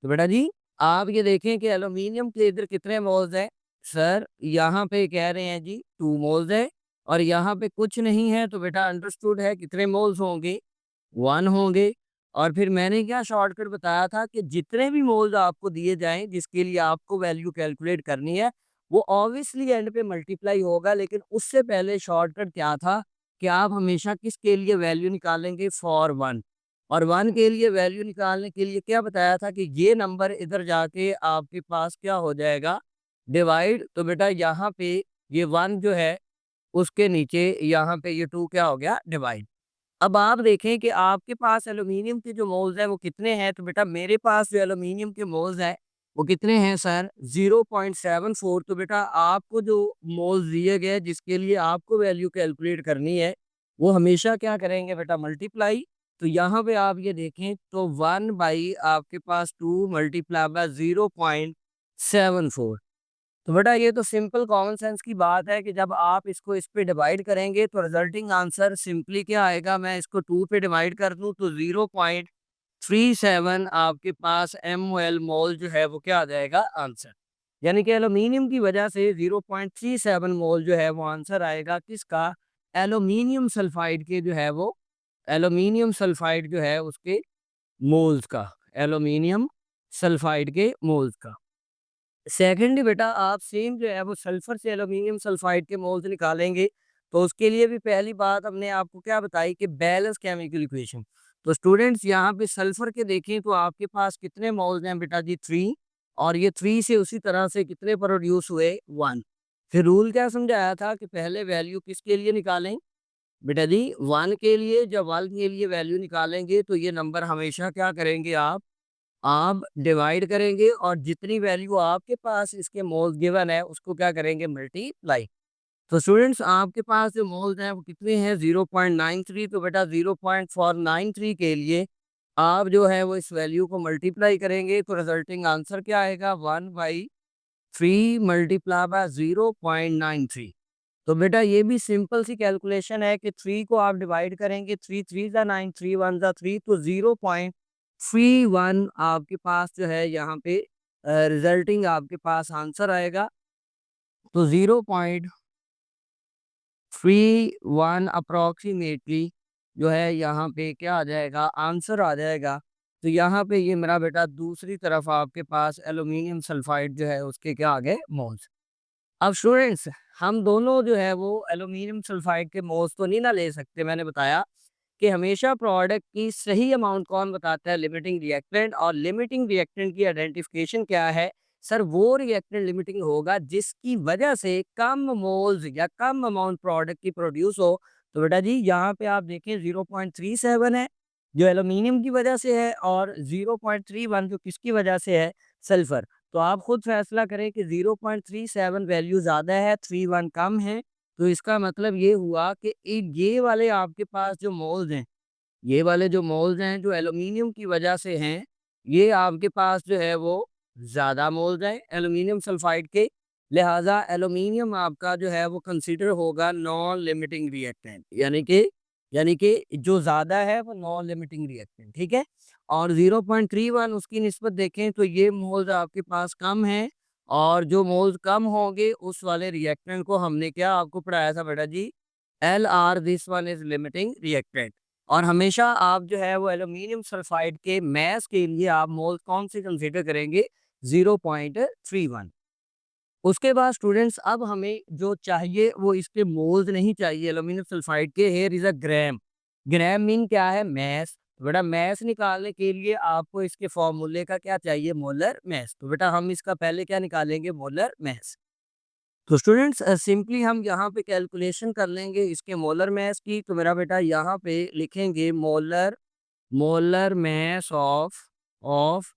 तो बेटा जी आप ये देखें कि एल्यूमिनियम के इधर कितने मोल्स हैं, सर यहाँ पे कह रहे हैं जी 2 मोल्स है, और यहाँ पे कुछ नहीं है, तो बेटा अंडरस्टूड है कितने मोल्स होंगे, 1 होंगे। और फिर मैंने क्या शॉर्टकट बताया था कि जितने भी मोल्स आपको दिए जाएं जिसके लिए आपको वैल्यू कैलकुलेट करनी है वो ऑब्वियसली एंड पे मल्टीप्लाई होगा, लेकिन उससे पहले शॉर्टकट क्या था कि आप हमेशा किसके लिए वैल्यू निकालेंगे, फॉर 1। और 1 के लिए वैल्यू निकालने के लिए क्या बताया था कि ये नंबर इधर जाके आपके पास क्या हो जाएगा, डिवाइड। तो बेटा यहाँ पे ये 1 जो है उसके नीचे यहाँ पे ये 2 क्या हो गया, डिवाइड। अब आप देखें कि आपके पास एल्यूमीनियम के जो मोल्स हैं वो कितने हैं, तो बेटा मेरे पास जो एल्यूमीनियम के मोल्स हैं वो कितने हैं सर, 0.74। तो बेटा आपको जो मोल्स दिए गए जिसके लिए आपको वैल्यू कैलकुलेट करनी है वो हमेशा क्या करेंगे बेटा, मल्टीप्लाई। तो यहाँ पे आप ये देखें तो 1 बाई आपके पास 2 मल्टीप्लाई बाय 0.74। तो बेटा ये तो सिंपल कॉमन सेंस की बात है कि जब आप इसको इस पे डिवाइड करेंगे तो रिजल्टिंग आंसर सिंपली क्या आएगा, मैं इसको 2 पे डिवाइड कर दूं तो 0.37 आपके पास MOL मोल जो है वो क्या आ जाएगा, आंसर। यानी कि एल्यूमिनियम की वजह से 0.37 मोल जो है वो आंसर आएगा किसका, एल्यूमिनियम सल्फाइड के जो है वो, एल्यूमिनियम सल्फाइड जो है उसके मोल्स का, एल्यूमिनियम सल्फाइड के मोल्स का। सेकंडली बेटा आप सेम जो है वो सल्फर से एल्यूमिनियम सल्फाइड के मोल्स निकालेंगे। तो उसके लिए भी पहली बात हमने आपको क्या बताई कि बैलेंस केमिकल इक्वेशन। तो स्टूडेंट्स यहाँ पे सल्फर के देखें तो आपके पास कितने मोल्स हैं बेटा जी, 3। और ये 3 से उसी तरह से कितने प्रोड्यूस हुए, 1। फिर रूल क्या समझाया था कि पहले वैल्यू किसके लिए निकालें, बेटा जी 1 के लिए। जब 1 के लिए वैल्यू निकालेंगे तो ये नंबर हमेशा क्या करेंगे, आप डिवाइड करेंगे और जितनी वैल्यू आपके पास इसके मोल्स गिवन है उसको क्या करेंगे, मल्टीप्लाई। तो स्टूडेंट्स आपके पास जो मोल्स हैं वो कितने हैं, 0.93। तो बेटा 0.493 के लिए आप जो है वो इस वैल्यू को मल्टीप्लाई करेंगे तो रिजल्टिंग आंसर क्या आएगा, 1/3 मल्टीप्लाई बाय 0.93। तो बेटा ये भी सिंपल सी कैलकुलेशन है कि 3 को आप डिवाइड करेंगे, 3 3 जा 9, 3 1 जा 3, तो 0.31 आपके पास जो है यहाँ पे रिजल्टिंग आपके पास आंसर आएगा। तो 0.31 अप्रॉक्सीमेटली जो है यहाँ पे क्या आ जाएगा, आंसर आ जाएगा। तो यहाँ पे ये मेरा बेटा दूसरी तरफ आपके पास एल्यूमिनियम सल्फाइड जो है उसके क्या आ गए, मोल्स। अब स्टूडेंट्स हम दोनों जो है वो एल्यूमिनियम सल्फाइड के मोल्स तो नहीं ना ले सकते, मैंने बताया कि हमेशा प्रोडक्ट की सही अमाउंट कौन बताता है? Limiting reactant. और लिमिटिंग रिएक्टेंट की आइडेंटिफिकेशन क्या है? सर वो रिएक्टेंट लिमिटिंग होगा जिसकी वजह से कम मोल्स या कम अमाउंट प्रोडक्ट की प्रोड्यूस हो। तो बेटा जी यहाँ पे आप देखें 0.37 है जो एल्यूमिनियम की वजह से है, और 0.31 जो किसकी वजह से है? सल्फर। तो आप खुद फैसला करें कि 0.37 वैल्यू ज़्यादा है, 31 कम है। तो इसका मतलब ये हुआ कि ये वाले आपके पास जो मोल्स हैं, ये वाले जो मोल्स हैं जो एल्यूमीनियम की वजह से हैं, ये आपके पास जो है वो ज़्यादा मोल्स हैं एल्यूमीनियम सल्फाइड के। लिहाजा एल्यूमीनियम आपका जो है वो कंसीडर होगा नॉन लिमिटिंग रिएक्टेंट, यानी कि जो ज़्यादा है वो नॉन लिमिटिंग रिएक्टेंट, ठीक है। और 0.31 उसकी निस्बत देखें तो ये मोल्स आपके पास कम हैं, और जो मोल्स कम होंगे उस वाले रिएक्टेंट को हमने क्या आपको पढ़ाया था बेटा जी? LR this one is limiting reactant. और हमेशा आप जो है वो एल्यूमीनियम सल्फाइड के मैस के लिए आप मोल कौन से कंसीडर करेंगे? 0.31। उसके बाद स्टूडेंट्स अब हमें जो चाहिए वो इसके मोल्स नहीं चाहिए एल्यूमिनियम सल्फाइड के। Here is a gram. Gram mean क्या है? मैस। तो बेटा मैस निकालने के लिए आपको इसके फॉर्मूले का क्या चाहिए? Molar mass. तो बेटा हम इसका पहले क्या निकालेंगे? Molar mass. तो स्टूडेंट्स सिंपली हम यहाँ पे कैलकुलेशन कर लेंगे इसके मोलर मैस की। तो मेरा बेटा यहाँ पे लिखेंगे molar molar mass of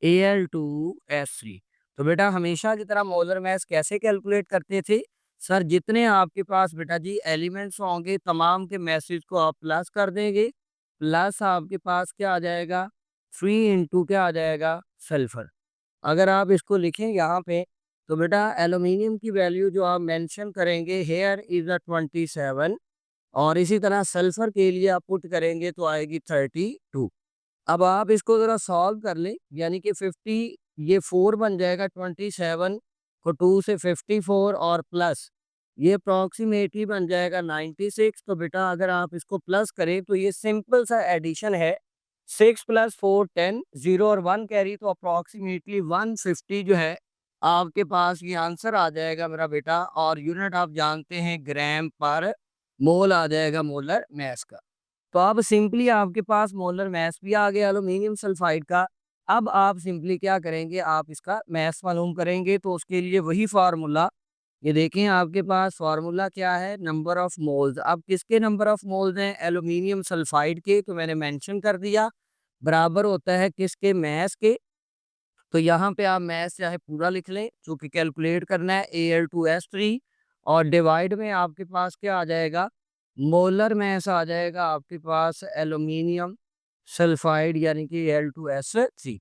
Al2S3। तो बेटा हमेशा की तरह मोलर मैस कैसे कैलकुलेट करते थे? सर जितने आपके पास बेटा जी एलिमेंट्स होंगे तमाम के मैसेज को आप प्लस कर देंगे, प्लस आपके पास क्या आ जाएगा? 3 इंटू क्या आ जाएगा? सल्फर। अगर आप इसको लिखें यहाँ पे तो बेटा एल्यूमिनियम की वैल्यू जो आप मेंशन करेंगे हेयर इज अ 27, और इसी तरह सल्फर के लिए आप पुट करेंगे तो आएगी 32। अब आप इसको ज़रा सॉल्व कर लें, यानी कि 50 ये 4 बन जाएगा, 27 को 2 से 54 और प्लस ये अप्रॉक्सीमेटली बन जाएगा 96। तो बेटा अगर आप इसको प्लस करें तो ये सिंपल सा एडिशन है। 6 + 4 10, 0 और 1 कैरी, तो अप्रॉक्सीमेटली 150 जो है आपके पास ये आंसर आ जाएगा मेरा बेटा। और यूनिट आप जानते हैं ग्राम पर मोल आ जाएगा मोलर मैस का। तो अब सिंपली आपके पास मोलर मैस भी आ गया एल्यूमिनियम सल्फाइड का। अब आप सिंपली क्या करेंगे? आप इसका मैस मालूम करेंगे, तो उसके लिए वही फार्मूला, ये देखें आपके पास फार्मूला क्या है? Number of moles. अब किसके नंबर ऑफ मोल्स हैं? एल्यूमिनियम सल्फाइड के, तो मैंने मेंशन कर दिया, बराबर होता है किसके? मैस के। तो यहाँ पे आप मैस चाहे पूरा लिख लें, चूंकि कैलकुलेट करना है Al2S3, और डिवाइड में आपके पास क्या आ जाएगा? मोलर मैस आ जाएगा आपके पास एल्यूमिनियम सल्फाइड, यानी कि Al2S3।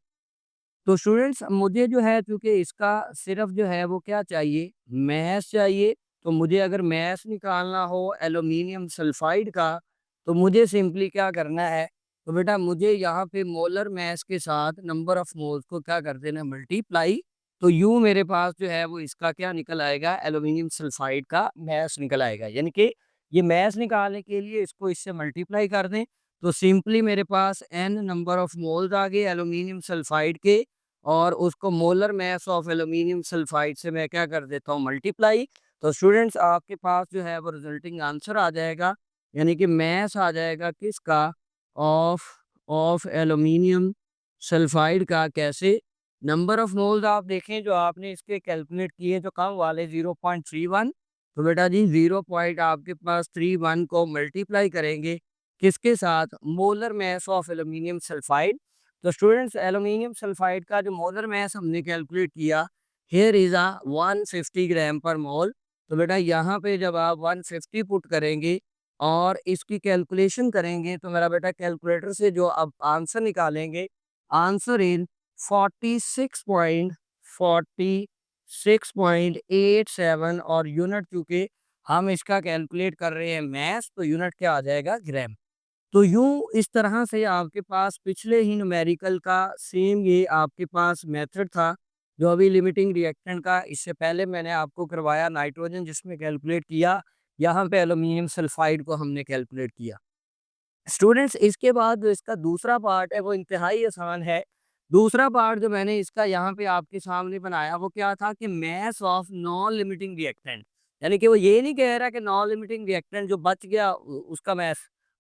तो स्टूडेंट्स मुझे जो है चूंकि इसका सिर्फ जो है वो क्या चाहिए? मैस चाहिए। तो मुझे अगर मैस निकालना हो एल्यूमिनियम सल्फाइड का तो मुझे सिंपली क्या करना है? तो बेटा मुझे यहाँ पे मोलर मैस के साथ नंबर ऑफ मोल्स को क्या कर देना? मल्टीप्लाई। तो यूं मेरे पास जो है वो इसका क्या निकल आएगा? एल्यूमिनियम सल्फाइड का मैस निकल आएगा। यानी कि ये मैस निकालने के लिए इसको इससे मल्टीप्लाई कर दें, तो सिंपली मेरे पास n नंबर ऑफ मोल्स आ गए एल्यूमिनियम सल्फाइड के, और उसको molar mass of aluminium sulphide से मैं क्या कर देता हूँ? मल्टीप्लाई। तो स्टूडेंट्स आपके पास जो है वो रिजल्टिंग आंसर आ जाएगा, यानी कि मैस आ जाएगा किसका? ऑफ ऑफ एल्यूमिनियम सल्फाइड का। कैसे? नंबर ऑफ मोल्स आप देखें जो आपने इसके कैलकुलेट किए जो कम वाले 0.31। तो बेटा जी 0 पॉइंट आपके पास 31 को मल्टीप्लाई करेंगे किसके साथ? Molar mass of aluminium sulphide. तो स्टूडेंट्स एल्यूमिनियम सल्फाइड का जो मोलर मैस हमने कैलकुलेट किया, हियर इज आ 150 ग्राम पर मोल। तो बेटा यहाँ पे जब आप 150 पुट करेंगे और इसकी कैलकुलेशन करेंगे तो मेरा बेटा कैलकुलेटर से जो अब आंसर निकालेंगे, आंसर इन 46.47, और यूनिट चूंकि हम इसका कैलकुलेट कर रहे हैं मैस, तो यूनिट क्या आ जाएगा? ग्राम। तो यूं इस तरह से आपके पास पिछले ही न्यूमेरिकल का सेम ये आपके पास मेथड था जो अभी लिमिटिंग रिएक्टेंट का इससे पहले मैंने आपको करवाया नाइट्रोजन जिसमें कैलकुलेट किया, यहाँ पे एल्यूमिनियम सल्फाइड को हमने कैलकुलेट किया। स्टूडेंट्स इसके बाद जो इसका दूसरा पार्ट है वो इंतहाई आसान है। दूसरा पार्ट जो मैंने इसका यहाँ पे आपके सामने बनाया वो क्या था कि mass of non limiting reactant, यानी कि वो ये नहीं कह रहा कि नॉन लिमिटिंग रिएक्टेंट जो बच गया उसका मैस,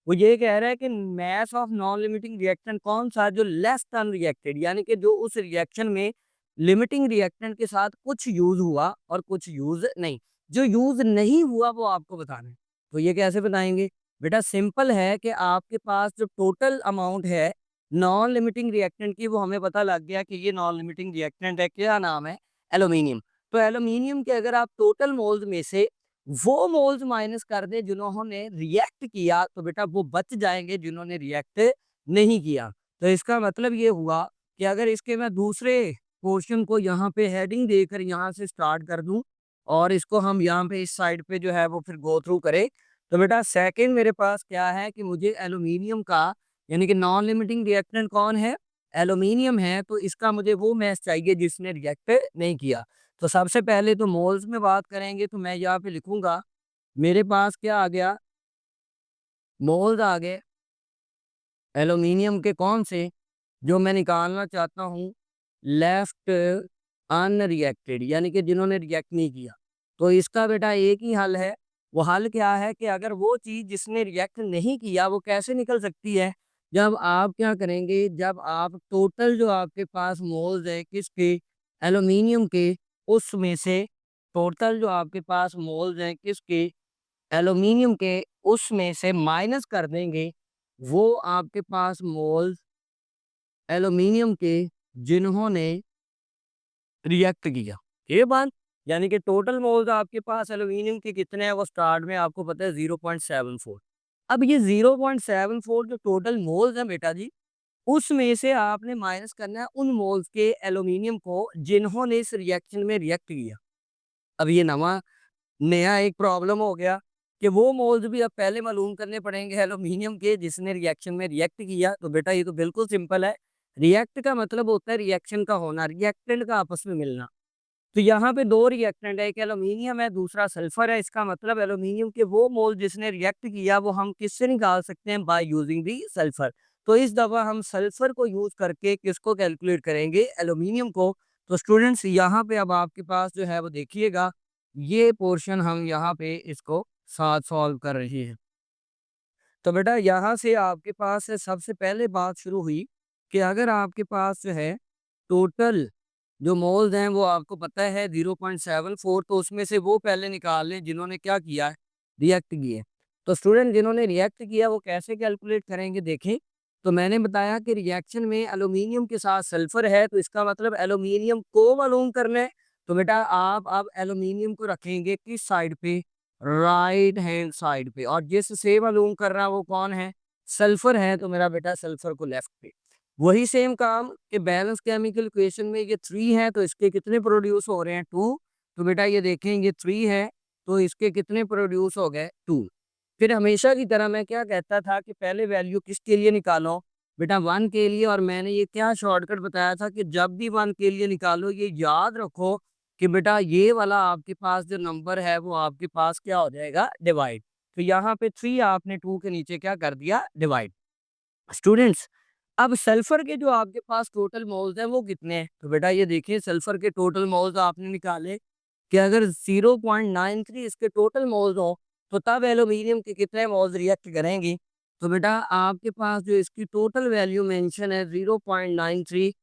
वो ये कह रहा है कि mass of non limiting reactant कौन सा है जो लेस देन रिएक्टेड, यानी कि जो उस रिएक्शन में लिमिटिंग रिएक्टेंट के साथ कुछ यूज हुआ और कुछ यूज नहीं। जो यूज नहीं हुआ वो आपको बताना है। तो ये कैसे बताएंगे? बेटा सिंपल है कि आपके पास जो टोटल अमाउंट है नॉन लिमिटिंग रिएक्टेंट की, वो हमें पता लग गया कि ये नॉन लिमिटिंग रिएक्टेंट है, क्या नाम है? एल्यूमिनियम। तो एल्यूमिनियम के अगर आप टोटल मोल्स में से वो मोल्स माइनस कर दें जिन्होंने रिएक्ट किया, तो बेटा वो बच जाएंगे जिन्होंने रिएक्ट नहीं किया। तो इसका मतलब ये हुआ कि अगर इसके मैं दूसरे पोर्शन को यहाँ पे हेडिंग देकर यहाँ से स्टार्ट कर दूं और इसको हम यहाँ पे इस साइड पे जो है वो फिर गो थ्रू करें, तो बेटा सेकंड मेरे पास क्या है कि मुझे एल्यूमिनियम का, यानी कि नॉन लिमिटिंग रिएक्टेंट कौन है? एल्यूमिनियम है। तो इसका मुझे वो मैच चाहिए जिसने रिएक्ट नहीं किया। तो सबसे पहले तो मोल्स में बात करेंगे, तो मैं यहाँ पे लिखूंगा मेरे पास क्या आ गया? मोल्स आ गए एल्यूमिनियम के, कौन से? जो मैं निकालना चाहता हूँ लेफ्ट अनरिएक्टेड, यानी कि जिन्होंने रिएक्ट नहीं किया। तो इसका बेटा एक ही हल है। वो हल क्या है कि अगर वो चीज़ जिसने रिएक्ट नहीं किया वो कैसे निकल सकती है? जब आप क्या करेंगे, जब आप टोटल जो आपके पास मोल्स है किसके? एल्यूमिनियम के, उसमें से टोटल जो आपके पास मोल्स हैं किसके? एल्यूमिनियम के, उसमें से माइनस कर देंगे वो आपके पास मोल्स एल्यूमिनियम के जिन्होंने रिएक्ट किया। ये बात, यानी कि टोटल मोल्स आपके पास एल्यूमिनियम के कितने हैं? वो स्टार्ट में आपको पता है 0.74। अब ये 0.74 जो टोटल मोल्स हैं बेटा जी, उसमें से आपने माइनस करना है उन मोल्स के एल्यूमिनियम को जिन्होंने इस रिएक्शन में रिएक्ट किया। अब ये नया एक प्रॉब्लम हो गया कि वो मोल्स भी अब पहले मालूम करने पड़ेंगे एल्यूमिनियम के जिसने रिएक्शन में रिएक्ट किया। तो बेटा ये तो बिल्कुल सिंपल है। रिएक्ट का मतलब होता है रिएक्शन का होना, रिएक्टेंट का आपस में मिलना। तो यहाँ पे दो रिएक्टेंट है, एक एल्यूमिनियम है, दूसरा सल्फर है। इसका मतलब एल्यूमिनियम के वो मोल जिसने रिएक्ट किया वो हम किससे निकाल सकते हैं? By using the sulphur. तो इस दफा हम सल्फर को यूज करके किसको कैलकुलेट करेंगे? एल्यूमिनियम को। तो स्टूडेंट्स यहाँ पे अब आपके पास जो है वो देखिएगा, ये पोर्शन हम यहाँ पे इसको साथ सॉल्व कर रहे हैं। तो बेटा यहाँ से आपके पास से सबसे पहले बात शुरू हुई कि अगर आपके पास जो है टोटल जो मोल्स हैं वो आपको पता है 0.74, तो उसमें से वो पहले निकाल लें जिन्होंने क्या किया है? रिएक्ट किए। तो स्टूडेंट जिन्होंने रिएक्ट किया वो कैसे कैलकुलेट करेंगे? देखें, तो मैंने बताया कि रिएक्शन में एल्यूमिनियम के साथ सल्फर है, तो इसका मतलब एल्यूमिनियम को मालूम करना है। तो बेटा आप अब एल्यूमिनियम को रखेंगे किस साइड पे? राइट हैंड साइड पे। और जिससे मालूम कर रहा है वो कौन है? सल्फर है। तो मेरा बेटा सल्फर को लेफ्ट पे। वही सेम काम कि बैलेंस केमिकल इक्वेशन में ये 3 है, तो इसके कितने प्रोड्यूस हो रहे हैं? 2। तो बेटा ये देखें, ये 3 है तो इसके कितने प्रोड्यूस हो गए? 2। फिर हमेशा की तरह मैं क्या कहता था कि पहले वैल्यू किसके लिए निकालो? बेटा 1 के लिए। और मैंने ये क्या शॉर्टकट बताया था कि जब भी 1 के लिए निकालो ये याद रखो कि बेटा ये वाला आपके पास जो नंबर है वो आपके पास क्या हो जाएगा? डिवाइड। तो यहाँ पे 3 आपने 2 के नीचे क्या कर दिया? डिवाइड। स्टूडेंट्स, अब सल्फर के जो आपके पास टोटल मोल्स हैं वो कितने हैं? तो बेटा ये देखिए सल्फर के टोटल मोल्स आपने निकाले कि अगर 0.93 इसके टोटल मोल्स हो तो तब एल्यूमिनियम के कितने मोल्स रिएक्ट करेंगी? तो बेटा आपके पास जो इसकी टोटल वैल्यू मेंशन है 0.93,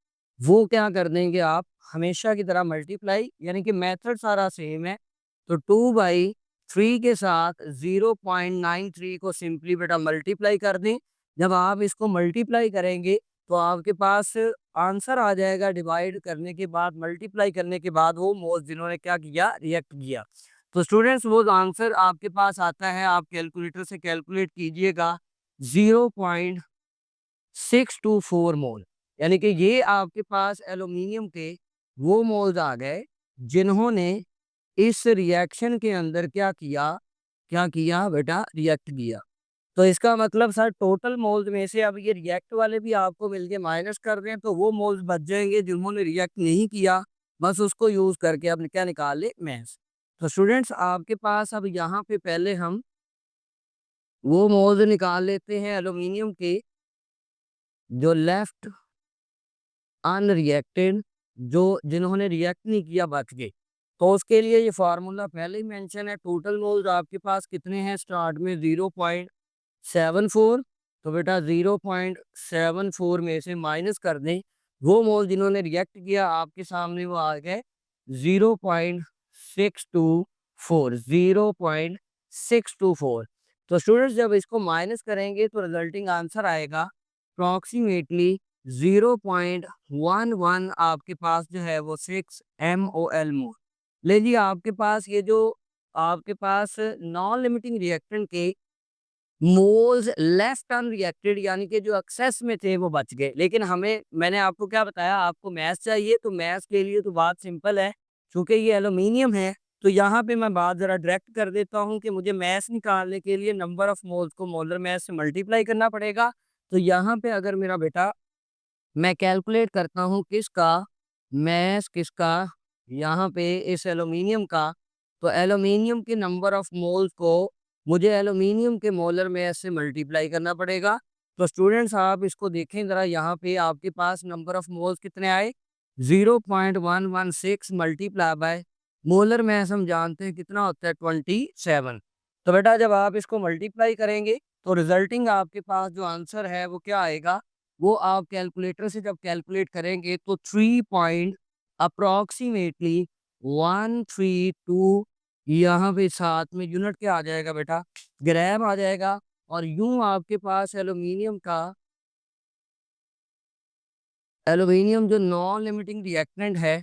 वो क्या कर देंगे आप? हमेशा की तरह मल्टीप्लाई, यानी कि मेथड सारा सेम है। तो 2/3 के साथ 0.93 को सिंपली बेटा मल्टीप्लाई कर दें। जब आप इसको मल्टीप्लाई करेंगे तो आपके पास आंसर आ जाएगा। डिवाइड करने के बाद, मल्टीप्लाई करने के बाद वो मोल्स जिन्होंने क्या किया? रिएक्ट किया। तो स्टूडेंट्स वो आंसर आपके पास आता है, आप कैलकुलेटर से कैलकुलेट कीजिएगा, 0.624 मोल। यानी कि ये आपके पास एल्यूमिनियम के वो मोल्स आ गए जिन्होंने इस रिएक्शन के अंदर क्या किया बेटा? रिएक्ट किया। तो इसका मतलब सर टोटल मोल्स में से अब ये रिएक्ट वाले भी आपको मिल के माइनस कर रहे हैं, तो वो मोल्स बच जाएंगे जिन्होंने रिएक्ट नहीं किया। बस उसको यूज करके अब क्या निकाल ले? मैथ्स। तो स्टूडेंट्स आपके पास अब यहाँ पे पहले हम वो मोल्स निकाल लेते हैं एल्यूमिनियम के जो लेफ्ट अनरिएक्टेड, जो जिन्होंने रिएक्ट नहीं किया बच गए। तो उसके लिए ये फार्मूला पहले ही मेंशन है। टोटल मोल्स आपके पास कितने हैं? स्टार्ट में 0.74 0.74, तो बेटा 0.74 में से माइनस कर दें, वो मोल जिन्होंने रिएक्ट किया आपके सामने वो आ गए 0.624, 0.624। तो स्टूडेंट्स जब इसको माइनस करेंगे तो रिजल्टिंग आंसर आएगा अप्रॉक्सीमेटली 0.11 आपके पास जो है वो 6 MOL मोल। लीजिए आपके पास ये जो आपके पास नॉन लिमिटिंग रिएक्टेंट के मोल्स लेफ्ट अनरिएक्टेड यानी कि जो एक्सेस में थे वो बच गए। लेकिन हमें मैंने आपको क्या बताया, आपको मैथ्स चाहिए तो मैथ्स के लिए तो बात सिंपल है। चूंकि ये एल्यूमिनियम है तो यहाँ पे मैं बात ज़रा डायरेक्ट कर देता हूँ कि मुझे मैथ्स निकालने के लिए नंबर ऑफ मोल्स को मोलर मैथ से मल्टीप्लाई करना पड़ेगा। तो यहाँ पे अगर मेरा बेटा मैं कैलकुलेट करता हूँ किसका, मैथ्स किसका, यहाँ पे इस एल्यूमीनियम का, तो एल्यूमीनियम के नंबर ऑफ मोल्स को मुझे एल्यूमीनियम के मोलर मास से मल्टीप्लाई करना पड़ेगा। तो स्टूडेंट्स आप इसको देखें ज़रा, यहाँ पे आपके पास नंबर ऑफ मोल्स कितने आए, 0.116 मल्टीप्लाई बाय मोलर मास हम जानते हैं कितना होता है 27। तो बेटा जब आप इसको मल्टीप्लाई करेंगे तो रिजल्टिंग आपके पास जो आंसर है वो क्या आएगा, वो आप कैलकुलेटर से जब कैलकुलेट करेंगे तो 3 पॉइंट अप्रॉक्सीमेटली 132, यहाँ पे साथ में यूनिट क्या आ जाएगा बेटा, ग्राम आ जाएगा। और यूं आपके पास एल्यूमिनियम जो नॉन लिमिटिंग रिएक्टेंट है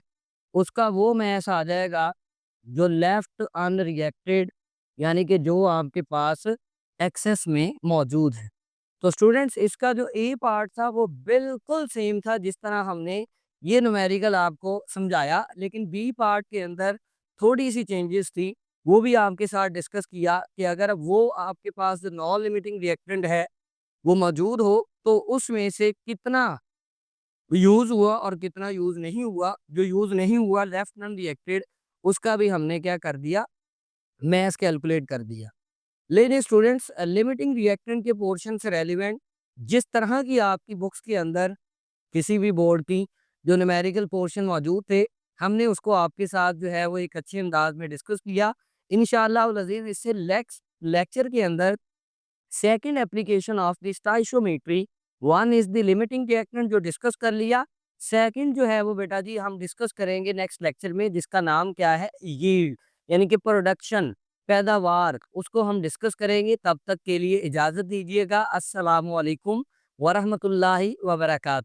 उसका वो मैस आ जाएगा जो लेफ्ट अनरिएक्टेड यानी कि जो आपके पास एक्सेस में मौजूद है। तो स्टूडेंट्स इसका जो ए पार्ट था वो बिल्कुल सेम था जिस तरह हमने ये न्यूमेरिकल आपको समझाया, लेकिन बी पार्ट के अंदर थोड़ी सी चेंजेस थी। वो भी आपके साथ डिस्कस किया कि अगर वो आपके पास जो नॉन लिमिटिंग रिएक्टेंट है वो मौजूद हो तो उसमें से कितना यूज़ हुआ और कितना यूज़ नहीं हुआ। जो यूज़ नहीं हुआ लेफ्ट नॉन रिएक्टेड उसका भी हमने क्या कर दिया, मैथ कैलकुलेट कर दिया। लेकिन स्टूडेंट्स लिमिटिंग रिएक्टेंट के पोर्शन से रेलिवेंट जिस तरह की आपकी बुक्स के अंदर किसी भी बोर्ड की जो न्यूमेरिकल पोर्शन मौजूद थे हमने उसको आपके साथ जो है वो एक अच्छे अंदाज में डिस्कस किया। इंशाअल्लाह उल अज़ीज़ इससे लेक्चर के अंदर second application of the stoichiometry, one is the limiting reactant जो डिस्कस कर लिया, सेकंड जो है वो बेटा जी हम डिस्कस करेंगे नेक्स्ट लेक्चर में जिसका नाम क्या है, यील्ड यानी कि प्रोडक्शन, पैदावार, उसको हम डिस्कस करेंगे। तब तक के लिए इजाज़त दीजिएगा। अस्सलामु अलैकुम वरहमतुल्लाहि वबरकातुहू।